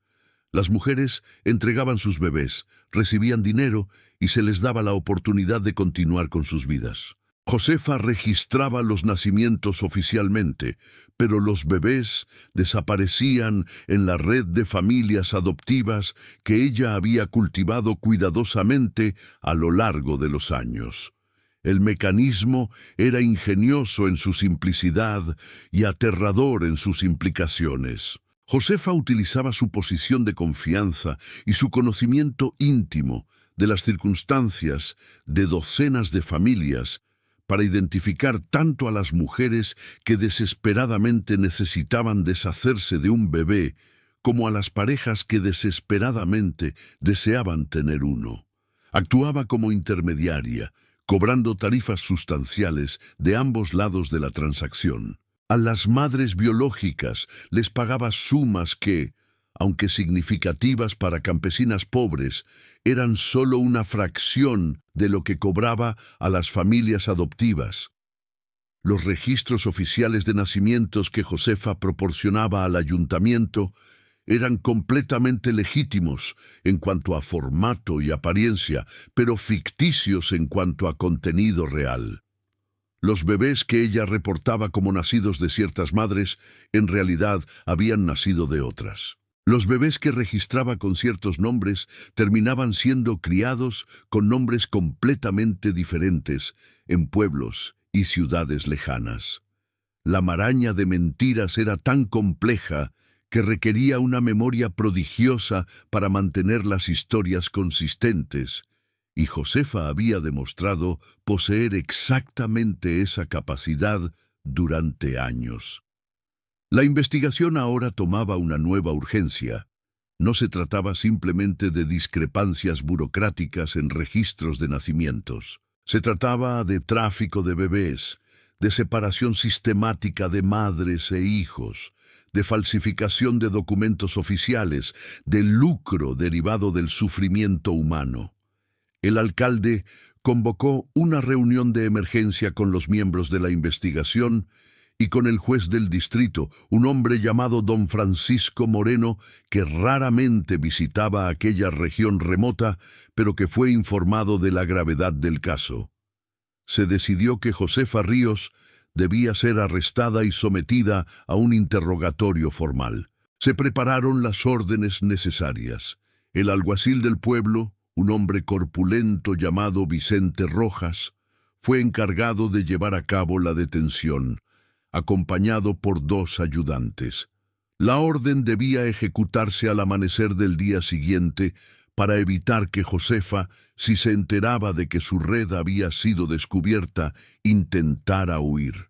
Las mujeres entregaban sus bebés, recibían dinero y se les daba la oportunidad de continuar con sus vidas. Josefa registraba los nacimientos oficialmente, pero los bebés desaparecían en la red de familias adoptivas que ella había cultivado cuidadosamente a lo largo de los años. El mecanismo era ingenioso en su simplicidad y aterrador en sus implicaciones. Josefa utilizaba su posición de confianza y su conocimiento íntimo de las circunstancias de docenas de familias para identificar tanto a las mujeres que desesperadamente necesitaban deshacerse de un bebé, como a las parejas que desesperadamente deseaban tener uno. Actuaba como intermediaria, cobrando tarifas sustanciales de ambos lados de la transacción. A las madres biológicas les pagaba sumas que, aunque significativas para campesinas pobres, eran solo una fracción de lo que cobraba a las familias adoptivas. Los registros oficiales de nacimientos que Josefa proporcionaba al ayuntamiento eran completamente legítimos en cuanto a formato y apariencia, pero ficticios en cuanto a contenido real. Los bebés que ella reportaba como nacidos de ciertas madres, en realidad habían nacido de otras. Los bebés que registraba con ciertos nombres terminaban siendo criados con nombres completamente diferentes en pueblos y ciudades lejanas. La maraña de mentiras era tan compleja que requería una memoria prodigiosa para mantener las historias consistentes, y Josefa había demostrado poseer exactamente esa capacidad durante años. La investigación ahora tomaba una nueva urgencia. No se trataba simplemente de discrepancias burocráticas en registros de nacimientos. Se trataba de tráfico de bebés, de separación sistemática de madres e hijos, de falsificación de documentos oficiales, de lucro derivado del sufrimiento humano. El alcalde convocó una reunión de emergencia con los miembros de la investigación y con el juez del distrito, un hombre llamado don Francisco Moreno, que raramente visitaba aquella región remota, pero que fue informado de la gravedad del caso. Se decidió que Josefa Ríos debía ser arrestada y sometida a un interrogatorio formal. Se prepararon las órdenes necesarias. El alguacil del pueblo, un hombre corpulento llamado Vicente Rojas, fue encargado de llevar a cabo la detención, acompañado por 2 ayudantes. La orden debía ejecutarse al amanecer del día siguiente para evitar que Josefa, si se enteraba de que su red había sido descubierta, intentara huir.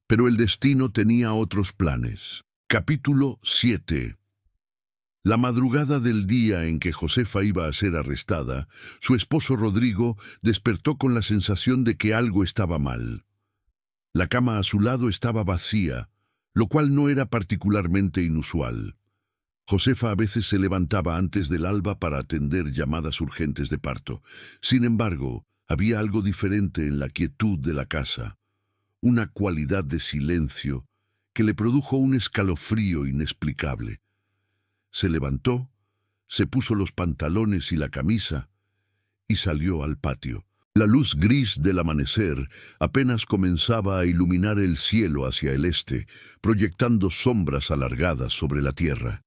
Pero el destino tenía otros planes. Capítulo 7. La madrugada del día en que Josefa iba a ser arrestada, su esposo Rodrigo despertó con la sensación de que algo estaba mal. La cama a su lado estaba vacía, lo cual no era particularmente inusual. Josefa a veces se levantaba antes del alba para atender llamadas urgentes de parto. Sin embargo, había algo diferente en la quietud de la casa, una cualidad de silencio que le produjo un escalofrío inexplicable. Se levantó, se puso los pantalones y la camisa y salió al patio. La luz gris del amanecer apenas comenzaba a iluminar el cielo hacia el este, proyectando sombras alargadas sobre la tierra.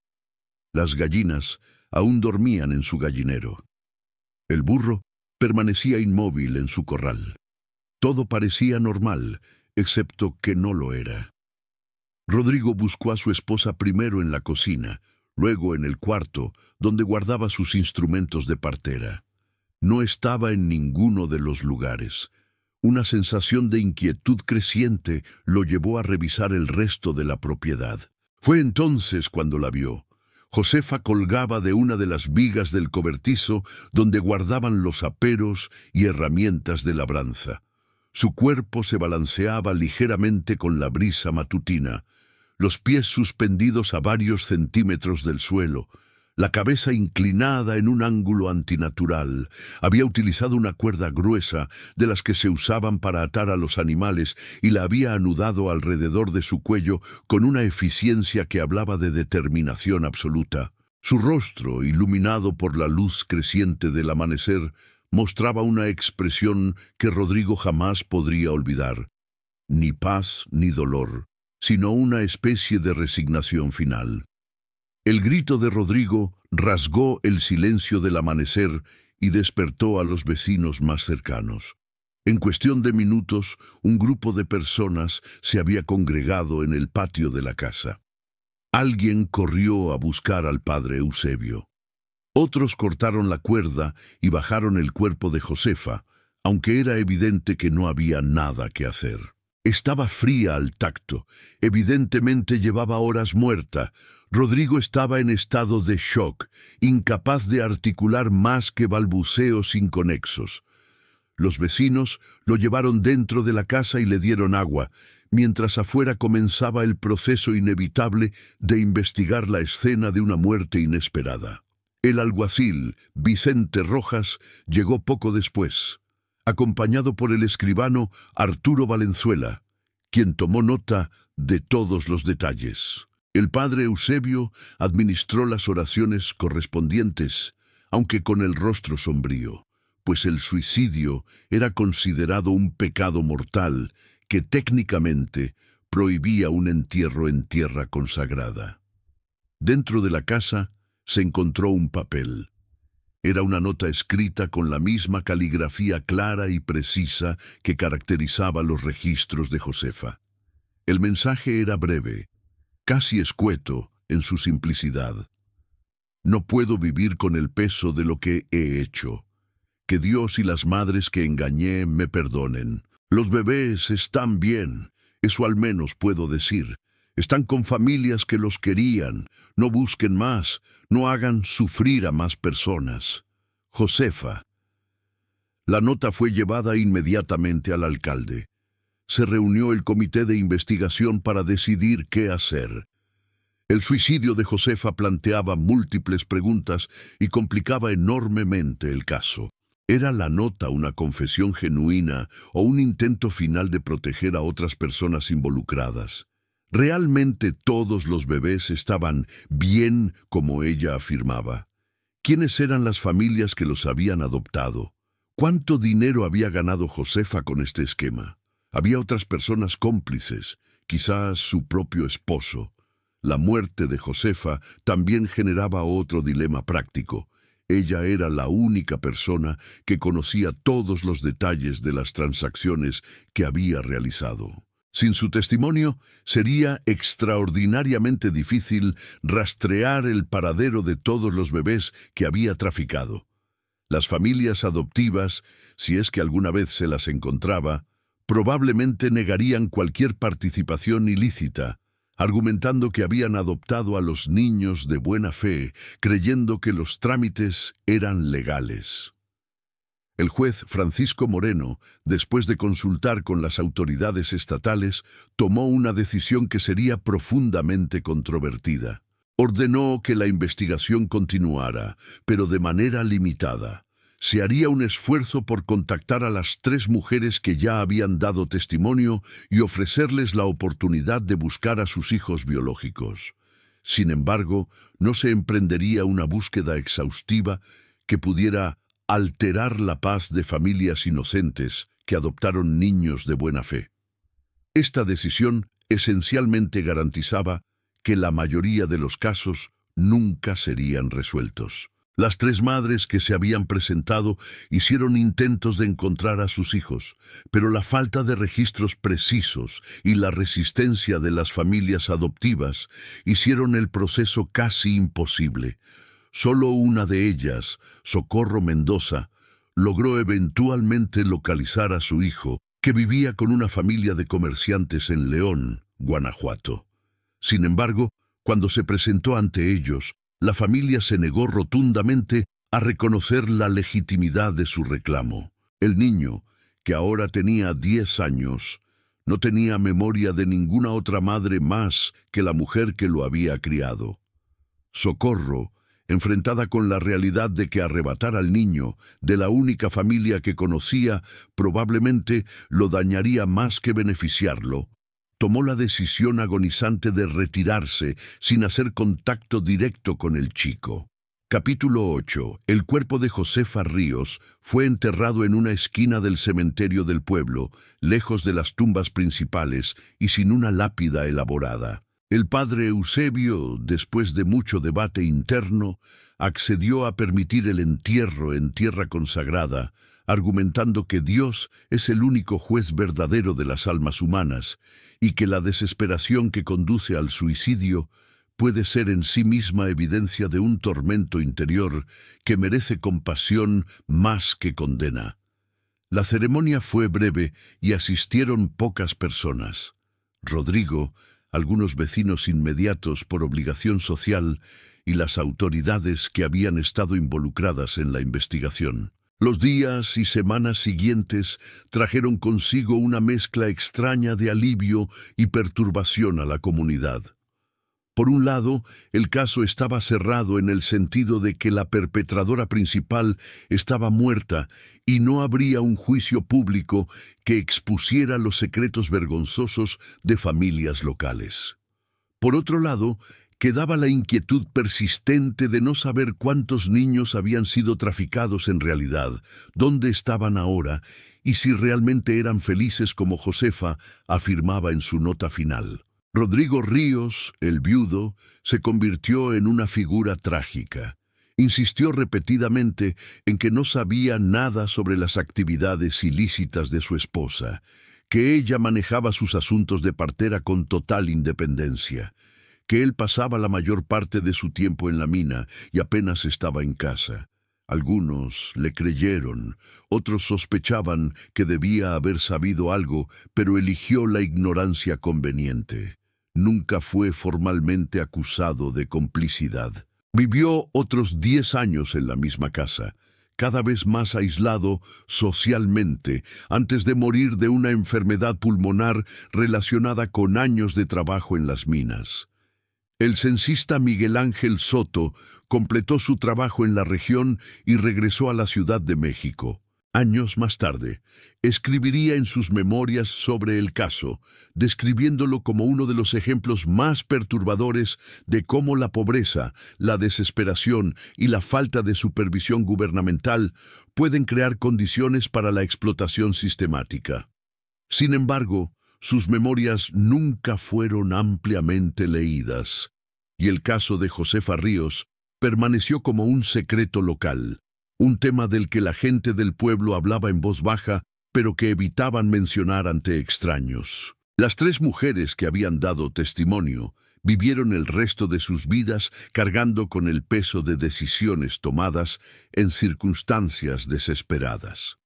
Las gallinas aún dormían en su gallinero. El burro permanecía inmóvil en su corral. Todo parecía normal, excepto que no lo era. Rodrigo buscó a su esposa primero en la cocina, luego en el cuarto, donde guardaba sus instrumentos de partera. No estaba en ninguno de los lugares. Una sensación de inquietud creciente lo llevó a revisar el resto de la propiedad. Fue entonces cuando la vio. Josefa colgaba de una de las vigas del cobertizo donde guardaban los aperos y herramientas de labranza. Su cuerpo se balanceaba ligeramente con la brisa matutina, los pies suspendidos a varios centímetros del suelo, la cabeza inclinada en un ángulo antinatural. Había utilizado una cuerda gruesa de las que se usaban para atar a los animales y la había anudado alrededor de su cuello con una eficiencia que hablaba de determinación absoluta. Su rostro, iluminado por la luz creciente del amanecer, mostraba una expresión que Rodrigo jamás podría olvidar. Ni paz ni dolor, sino una especie de resignación final. El grito de Rodrigo rasgó el silencio del amanecer y despertó a los vecinos más cercanos. En cuestión de minutos, un grupo de personas se había congregado en el patio de la casa. Alguien corrió a buscar al padre Eusebio. Otros cortaron la cuerda y bajaron el cuerpo de Josefa, aunque era evidente que no había nada que hacer. Estaba fría al tacto, evidentemente llevaba horas muerta. Rodrigo estaba en estado de shock, incapaz de articular más que balbuceos inconexos. Los vecinos lo llevaron dentro de la casa y le dieron agua, mientras afuera comenzaba el proceso inevitable de investigar la escena de una muerte inesperada. El alguacil, Vicente Rojas, llegó poco después, acompañado por el escribano Arturo Valenzuela, quien tomó nota de todos los detalles. El padre Eusebio administró las oraciones correspondientes, aunque con el rostro sombrío, pues el suicidio era considerado un pecado mortal que técnicamente prohibía un entierro en tierra consagrada. Dentro de la casa se encontró un papel. Era una nota escrita con la misma caligrafía clara y precisa que caracterizaba los registros de Josefa. El mensaje era breve, casi escueto en su simplicidad. No puedo vivir con el peso de lo que he hecho. Que Dios y las madres que engañé me perdonen. Los bebés están bien, eso al menos puedo decir. Están con familias que los querían. No busquen más, no hagan sufrir a más personas. Josefa. La nota fue llevada inmediatamente al alcalde. Se reunió el comité de investigación para decidir qué hacer. El suicidio de Josefa planteaba múltiples preguntas y complicaba enormemente el caso. ¿Era la nota una confesión genuina o un intento final de proteger a otras personas involucradas? ¿Realmente todos los bebés estaban bien como ella afirmaba? ¿Quiénes eran las familias que los habían adoptado? ¿Cuánto dinero había ganado Josefa con este esquema? Había otras personas cómplices, quizás su propio esposo. La muerte de Josefa también generaba otro dilema práctico. Ella era la única persona que conocía todos los detalles de las transacciones que había realizado. Sin su testimonio, sería extraordinariamente difícil rastrear el paradero de todos los bebés que había traficado. Las familias adoptivas, si es que alguna vez se las encontraba, probablemente negarían cualquier participación ilícita, argumentando que habían adoptado a los niños de buena fe, creyendo que los trámites eran legales. El juez Francisco Moreno, después de consultar con las autoridades estatales, tomó una decisión que sería profundamente controvertida. Ordenó que la investigación continuara, pero de manera limitada. Se haría un esfuerzo por contactar a las 3 mujeres que ya habían dado testimonio y ofrecerles la oportunidad de buscar a sus hijos biológicos. Sin embargo, no se emprendería una búsqueda exhaustiva que pudiera alterar la paz de familias inocentes que adoptaron niños de buena fe. Esta decisión esencialmente garantizaba que la mayoría de los casos nunca serían resueltos. Las 3 madres que se habían presentado hicieron intentos de encontrar a sus hijos, pero la falta de registros precisos y la resistencia de las familias adoptivas hicieron el proceso casi imposible. Solo una de ellas, Socorro Mendoza, logró eventualmente localizar a su hijo, que vivía con una familia de comerciantes en León, Guanajuato. Sin embargo, cuando se presentó ante ellos, la familia se negó rotundamente a reconocer la legitimidad de su reclamo. El niño, que ahora tenía 10 años, no tenía memoria de ninguna otra madre más que la mujer que lo había criado. Socorro, enfrentada con la realidad de que arrebatar al niño de la única familia que conocía probablemente lo dañaría más que beneficiarlo, tomó la decisión agonizante de retirarse sin hacer contacto directo con el chico. Capítulo 8. El cuerpo de Josefa Ríos fue enterrado en una esquina del cementerio del pueblo, lejos de las tumbas principales y sin una lápida elaborada. El padre Eusebio, después de mucho debate interno, accedió a permitir el entierro en tierra consagrada, argumentando que Dios es el único juez verdadero de las almas humanas y que la desesperación que conduce al suicidio puede ser en sí misma evidencia de un tormento interior que merece compasión más que condena. La ceremonia fue breve y asistieron pocas personas. Rodrigo, algunos vecinos inmediatos por obligación social y las autoridades que habían estado involucradas en la investigación. Los días y semanas siguientes trajeron consigo una mezcla extraña de alivio y perturbación a la comunidad. Por un lado, el caso estaba cerrado en el sentido de que la perpetradora principal estaba muerta y no habría un juicio público que expusiera los secretos vergonzosos de familias locales. Por otro lado, quedaba la inquietud persistente de no saber cuántos niños habían sido traficados en realidad, dónde estaban ahora y si realmente eran felices como Josefa afirmaba en su nota final. Rodrigo Ríos, el viudo, se convirtió en una figura trágica. Insistió repetidamente en que no sabía nada sobre las actividades ilícitas de su esposa, que ella manejaba sus asuntos de partera con total independencia, que él pasaba la mayor parte de su tiempo en la mina y apenas estaba en casa. Algunos le creyeron, otros sospechaban que debía haber sabido algo, pero eligió la ignorancia conveniente. Nunca fue formalmente acusado de complicidad. Vivió otros 10 años en la misma casa, cada vez más aislado socialmente, antes de morir de una enfermedad pulmonar relacionada con años de trabajo en las minas. El censista Miguel Ángel Soto completó su trabajo en la región y regresó a la Ciudad de México. Años más tarde, escribiría en sus memorias sobre el caso, describiéndolo como uno de los ejemplos más perturbadores de cómo la pobreza, la desesperación y la falta de supervisión gubernamental pueden crear condiciones para la explotación sistemática. Sin embargo, sus memorias nunca fueron ampliamente leídas, y el caso de Josefa Ríos permaneció como un secreto local, un tema del que la gente del pueblo hablaba en voz baja, pero que evitaban mencionar ante extraños. Las 3 mujeres que habían dado testimonio vivieron el resto de sus vidas cargando con el peso de decisiones tomadas en circunstancias desesperadas.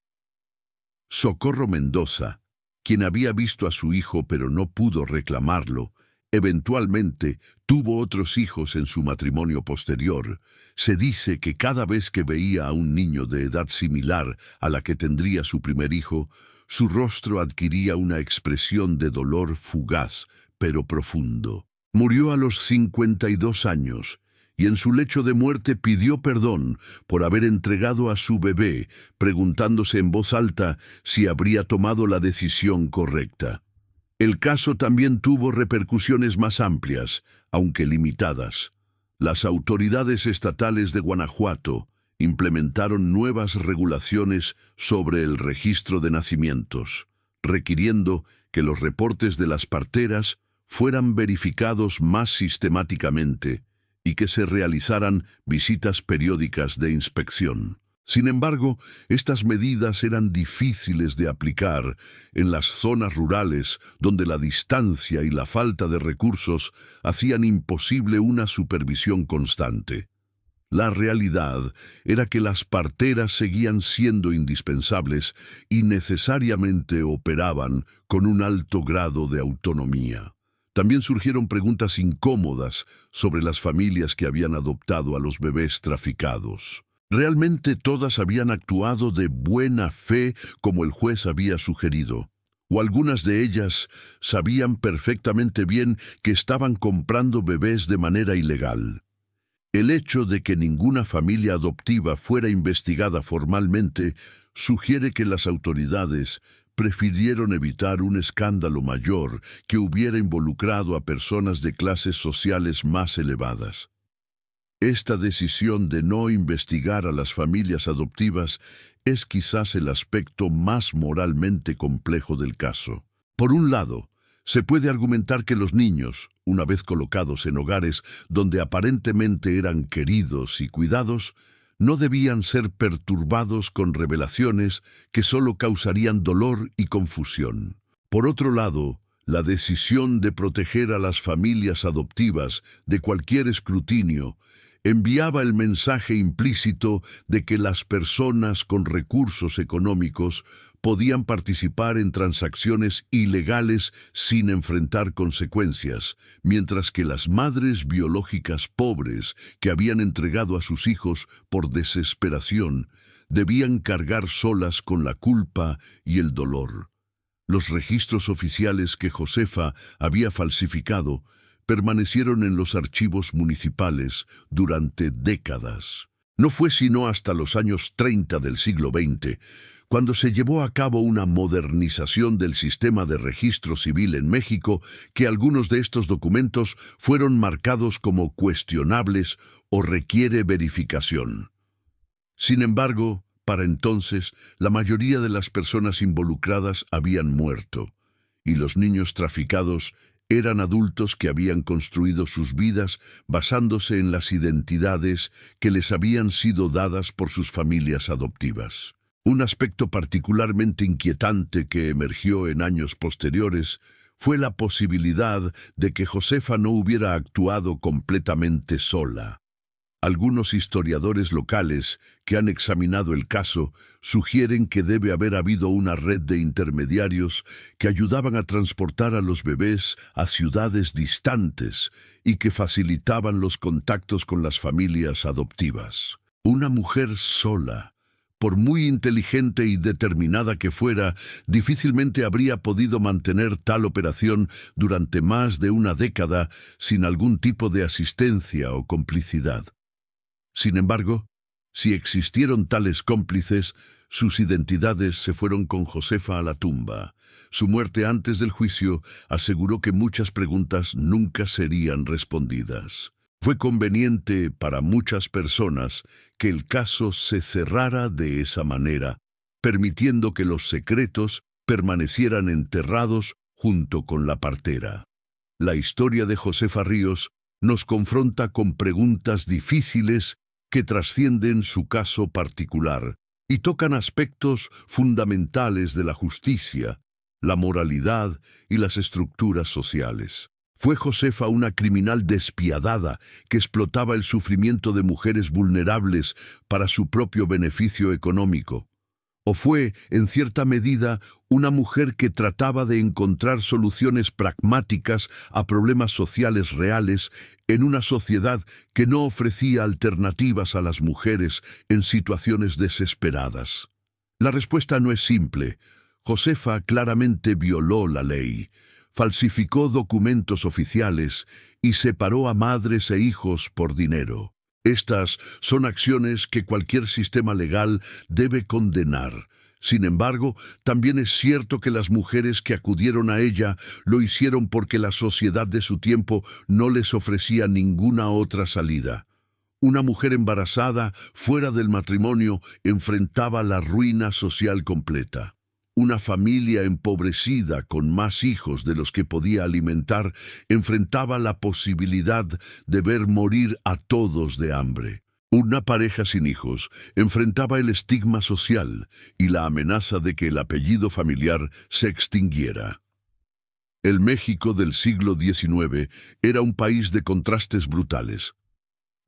Socorro Mendoza, quien había visto a su hijo pero no pudo reclamarlo, eventualmente tuvo otros hijos en su matrimonio posterior. Se dice que cada vez que veía a un niño de edad similar a la que tendría su primer hijo, su rostro adquiría una expresión de dolor fugaz, pero profundo. Murió a los 52 años, y en su lecho de muerte pidió perdón por haber entregado a su bebé, preguntándose en voz alta si habría tomado la decisión correcta. El caso también tuvo repercusiones más amplias, aunque limitadas. Las autoridades estatales de Guanajuato implementaron nuevas regulaciones sobre el registro de nacimientos, requiriendo que los reportes de las parteras fueran verificados más sistemáticamente y que se realizaran visitas periódicas de inspección. Sin embargo, estas medidas eran difíciles de aplicar en las zonas rurales donde la distancia y la falta de recursos hacían imposible una supervisión constante. La realidad era que las parteras seguían siendo indispensables y necesariamente operaban con un alto grado de autonomía. También surgieron preguntas incómodas sobre las familias que habían adoptado a los bebés traficados. Realmente todas habían actuado de buena fe como el juez había sugerido, o algunas de ellas sabían perfectamente bien que estaban comprando bebés de manera ilegal. El hecho de que ninguna familia adoptiva fuera investigada formalmente sugiere que las autoridades prefirieron evitar un escándalo mayor que hubiera involucrado a personas de clases sociales más elevadas. Esta decisión de no investigar a las familias adoptivas es quizás el aspecto más moralmente complejo del caso. Por un lado, se puede argumentar que los niños, una vez colocados en hogares donde aparentemente eran queridos y cuidados, no debían ser perturbados con revelaciones que solo causarían dolor y confusión. Por otro lado, la decisión de proteger a las familias adoptivas de cualquier escrutinio enviaba el mensaje implícito de que las personas con recursos económicos podían participar en transacciones ilegales sin enfrentar consecuencias, mientras que las madres biológicas pobres que habían entregado a sus hijos por desesperación debían cargar solas con la culpa y el dolor. Los registros oficiales que Josefa había falsificado permanecieron en los archivos municipales durante décadas. No fue sino hasta los años 30 del siglo XX, cuando se llevó a cabo una modernización del sistema de registro civil en México, que algunos de estos documentos fueron marcados como cuestionables o requiere verificación. Sin embargo, para entonces, la mayoría de las personas involucradas habían muerto, y los niños traficados eran adultos que habían construido sus vidas basándose en las identidades que les habían sido dadas por sus familias adoptivas. Un aspecto particularmente inquietante que emergió en años posteriores fue la posibilidad de que Josefa no hubiera actuado completamente sola. Algunos historiadores locales que han examinado el caso sugieren que debe haber habido una red de intermediarios que ayudaban a transportar a los bebés a ciudades distantes y que facilitaban los contactos con las familias adoptivas. Una mujer sola, por muy inteligente y determinada que fuera, difícilmente habría podido mantener tal operación durante más de una década sin algún tipo de asistencia o complicidad. Sin embargo, si existieron tales cómplices, sus identidades se fueron con Josefa a la tumba. Su muerte antes del juicio aseguró que muchas preguntas nunca serían respondidas. Fue conveniente para muchas personas que el caso se cerrara de esa manera, permitiendo que los secretos permanecieran enterrados junto con la partera. La historia de Josefa Ríos nos confronta con preguntas difíciles que trascienden su caso particular y tocan aspectos fundamentales de la justicia, la moralidad y las estructuras sociales. ¿Fue Josefa una criminal despiadada que explotaba el sufrimiento de mujeres vulnerables para su propio beneficio económico? ¿O fue, en cierta medida, una mujer que trataba de encontrar soluciones pragmáticas a problemas sociales reales en una sociedad que no ofrecía alternativas a las mujeres en situaciones desesperadas? La respuesta no es simple. Josefa claramente violó la ley, falsificó documentos oficiales y separó a madres e hijos por dinero. Estas son acciones que cualquier sistema legal debe condenar. Sin embargo, también es cierto que las mujeres que acudieron a ella lo hicieron porque la sociedad de su tiempo no les ofrecía ninguna otra salida. Una mujer embarazada, fuera del matrimonio, enfrentaba la ruina social completa. Una familia empobrecida con más hijos de los que podía alimentar enfrentaba la posibilidad de ver morir a todos de hambre. Una pareja sin hijos enfrentaba el estigma social y la amenaza de que el apellido familiar se extinguiera. El México del siglo XIX era un país de contrastes brutales.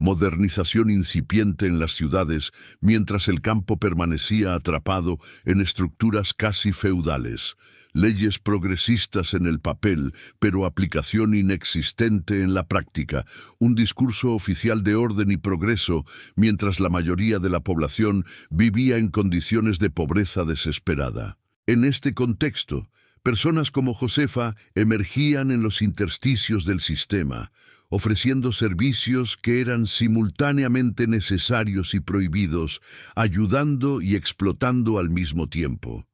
modernización incipiente en las ciudades, mientras el campo permanecía atrapado en estructuras casi feudales, leyes progresistas en el papel, pero aplicación inexistente en la práctica, un discurso oficial de orden y progreso, mientras la mayoría de la población vivía en condiciones de pobreza desesperada. En este contexto, personas como Josefa emergían en los intersticios del sistema, ofreciendo servicios que eran simultáneamente necesarios y prohibidos, ayudando y explotando al mismo tiempo.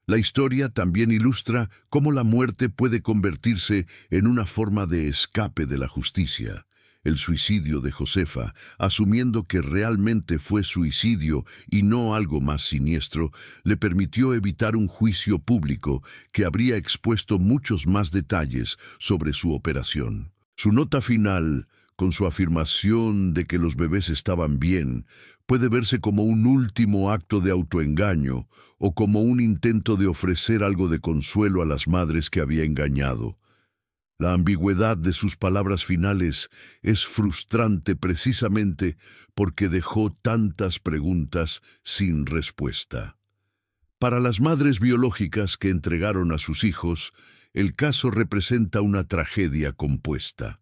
La historia también ilustra cómo la muerte puede convertirse en una forma de escape de la justicia. El suicidio de Josefa, asumiendo que realmente fue suicidio y no algo más siniestro, le permitió evitar un juicio público que habría expuesto muchos más detalles sobre su operación. Su nota final, con su afirmación de que los bebés estaban bien, puede verse como un último acto de autoengaño o como un intento de ofrecer algo de consuelo a las madres que había engañado. La ambigüedad de sus palabras finales es frustrante precisamente porque dejó tantas preguntas sin respuesta. Para las madres biológicas que entregaron a sus hijos, el caso representa una tragedia compuesta.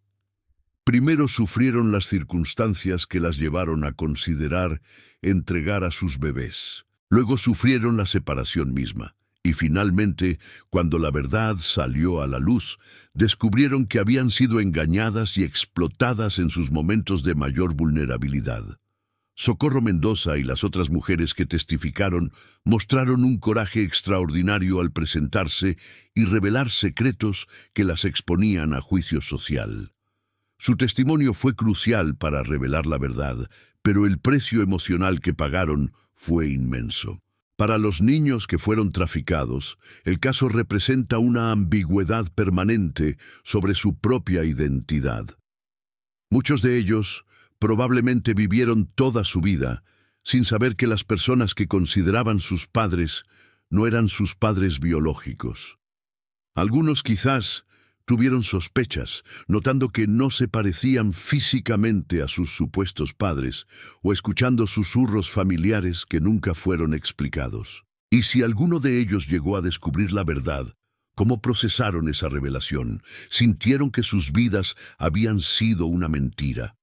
Primero sufrieron las circunstancias que las llevaron a considerar entregar a sus bebés. Luego sufrieron la separación misma. Y finalmente, cuando la verdad salió a la luz, descubrieron que habían sido engañadas y explotadas en sus momentos de mayor vulnerabilidad. Socorro Mendoza y las otras mujeres que testificaron mostraron un coraje extraordinario al presentarse y revelar secretos que las exponían a juicio social. Su testimonio fue crucial para revelar la verdad, pero el precio emocional que pagaron fue inmenso. Para los niños que fueron traficados, el caso representa una ambigüedad permanente sobre su propia identidad. Muchos de ellos probablemente vivieron toda su vida sin saber que las personas que consideraban sus padres no eran sus padres biológicos. Algunos quizás tuvieron sospechas, notando que no se parecían físicamente a sus supuestos padres o escuchando susurros familiares que nunca fueron explicados. Y si alguno de ellos llegó a descubrir la verdad, ¿cómo procesaron esa revelación? ¿Sintieron que sus vidas habían sido una mentira?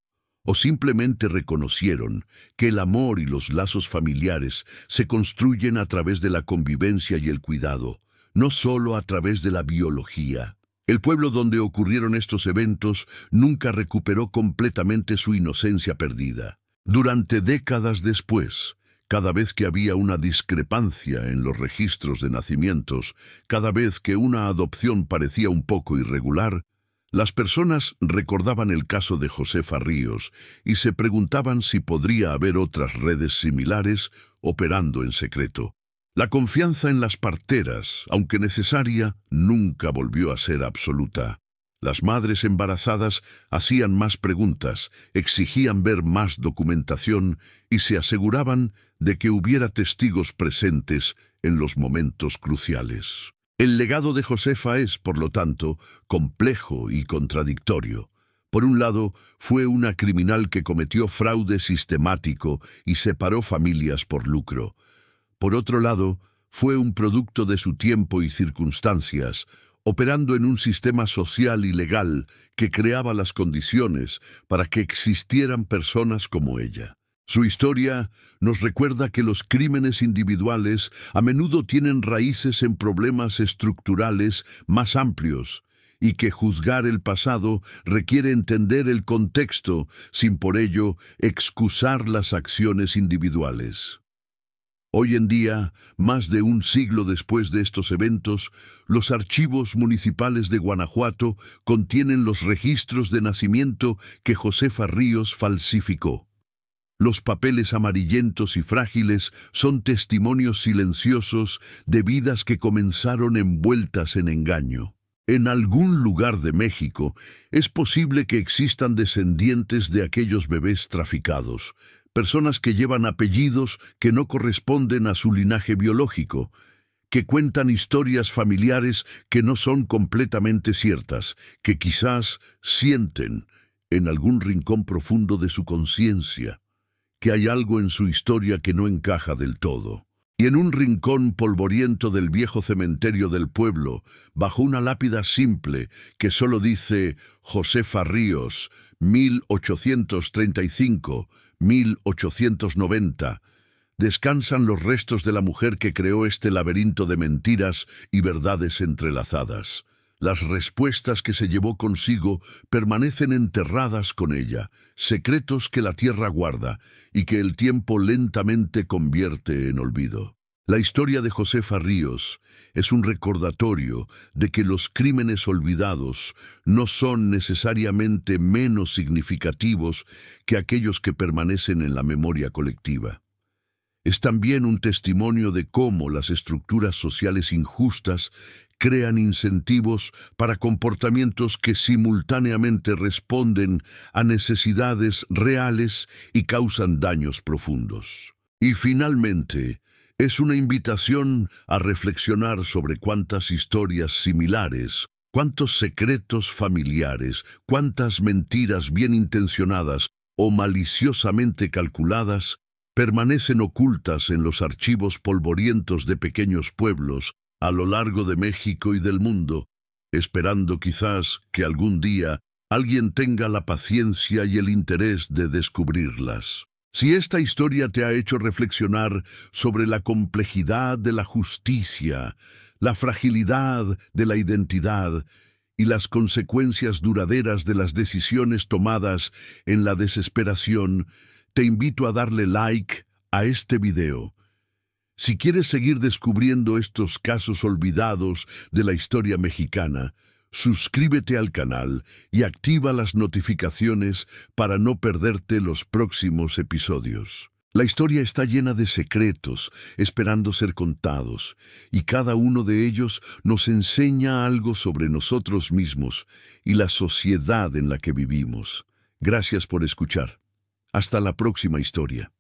¿O simplemente reconocieron que el amor y los lazos familiares se construyen a través de la convivencia y el cuidado, no solo a través de la biología? El pueblo donde ocurrieron estos eventos nunca recuperó completamente su inocencia perdida. Durante décadas después, cada vez que había una discrepancia en los registros de nacimientos, cada vez que una adopción parecía un poco irregular, las personas recordaban el caso de Josefa Ríos y se preguntaban si podría haber otras redes similares operando en secreto. La confianza en las parteras, aunque necesaria, nunca volvió a ser absoluta. Las madres embarazadas hacían más preguntas, exigían ver más documentación y se aseguraban de que hubiera testigos presentes en los momentos cruciales. El legado de Josefa es, por lo tanto, complejo y contradictorio. Por un lado, fue una criminal que cometió fraude sistemático y separó familias por lucro. Por otro lado, fue un producto de su tiempo y circunstancias, operando en un sistema social y legal que creaba las condiciones para que existieran personas como ella. Su historia nos recuerda que los crímenes individuales a menudo tienen raíces en problemas estructurales más amplios y que juzgar el pasado requiere entender el contexto sin por ello excusar las acciones individuales. Hoy en día, más de un siglo después de estos eventos, los archivos municipales de Guanajuato contienen los registros de nacimiento que Josefa Ríos falsificó. Los papeles amarillentos y frágiles son testimonios silenciosos de vidas que comenzaron envueltas en engaño. En algún lugar de México es posible que existan descendientes de aquellos bebés traficados, personas que llevan apellidos que no corresponden a su linaje biológico, que cuentan historias familiares que no son completamente ciertas, que quizás sienten en algún rincón profundo de su conciencia, que hay algo en su historia que no encaja del todo. Y en un rincón polvoriento del viejo cementerio del pueblo, bajo una lápida simple que solo dice Josefa Ríos, 1835-1890, descansan los restos de la mujer que creó este laberinto de mentiras y verdades entrelazadas. Las respuestas que se llevó consigo permanecen enterradas con ella, secretos que la tierra guarda y que el tiempo lentamente convierte en olvido. La historia de Josefa Ríos es un recordatorio de que los crímenes olvidados no son necesariamente menos significativos que aquellos que permanecen en la memoria colectiva. Es también un testimonio de cómo las estructuras sociales injustas crean incentivos para comportamientos que simultáneamente responden a necesidades reales y causan daños profundos. Y finalmente, es una invitación a reflexionar sobre cuántas historias similares, cuántos secretos familiares, cuántas mentiras bien intencionadas o maliciosamente calculadas permanecen ocultas en los archivos polvorientos de pequeños pueblos a lo largo de México y del mundo, esperando quizás que algún día alguien tenga la paciencia y el interés de descubrirlas. Si esta historia te ha hecho reflexionar sobre la complejidad de la justicia, la fragilidad de la identidad y las consecuencias duraderas de las decisiones tomadas en la desesperación, te invito a darle like a este video. Si quieres seguir descubriendo estos casos olvidados de la historia mexicana, suscríbete al canal y activa las notificaciones para no perderte los próximos episodios. La historia está llena de secretos, esperando ser contados, y cada uno de ellos nos enseña algo sobre nosotros mismos y la sociedad en la que vivimos. Gracias por escuchar. Hasta la próxima historia.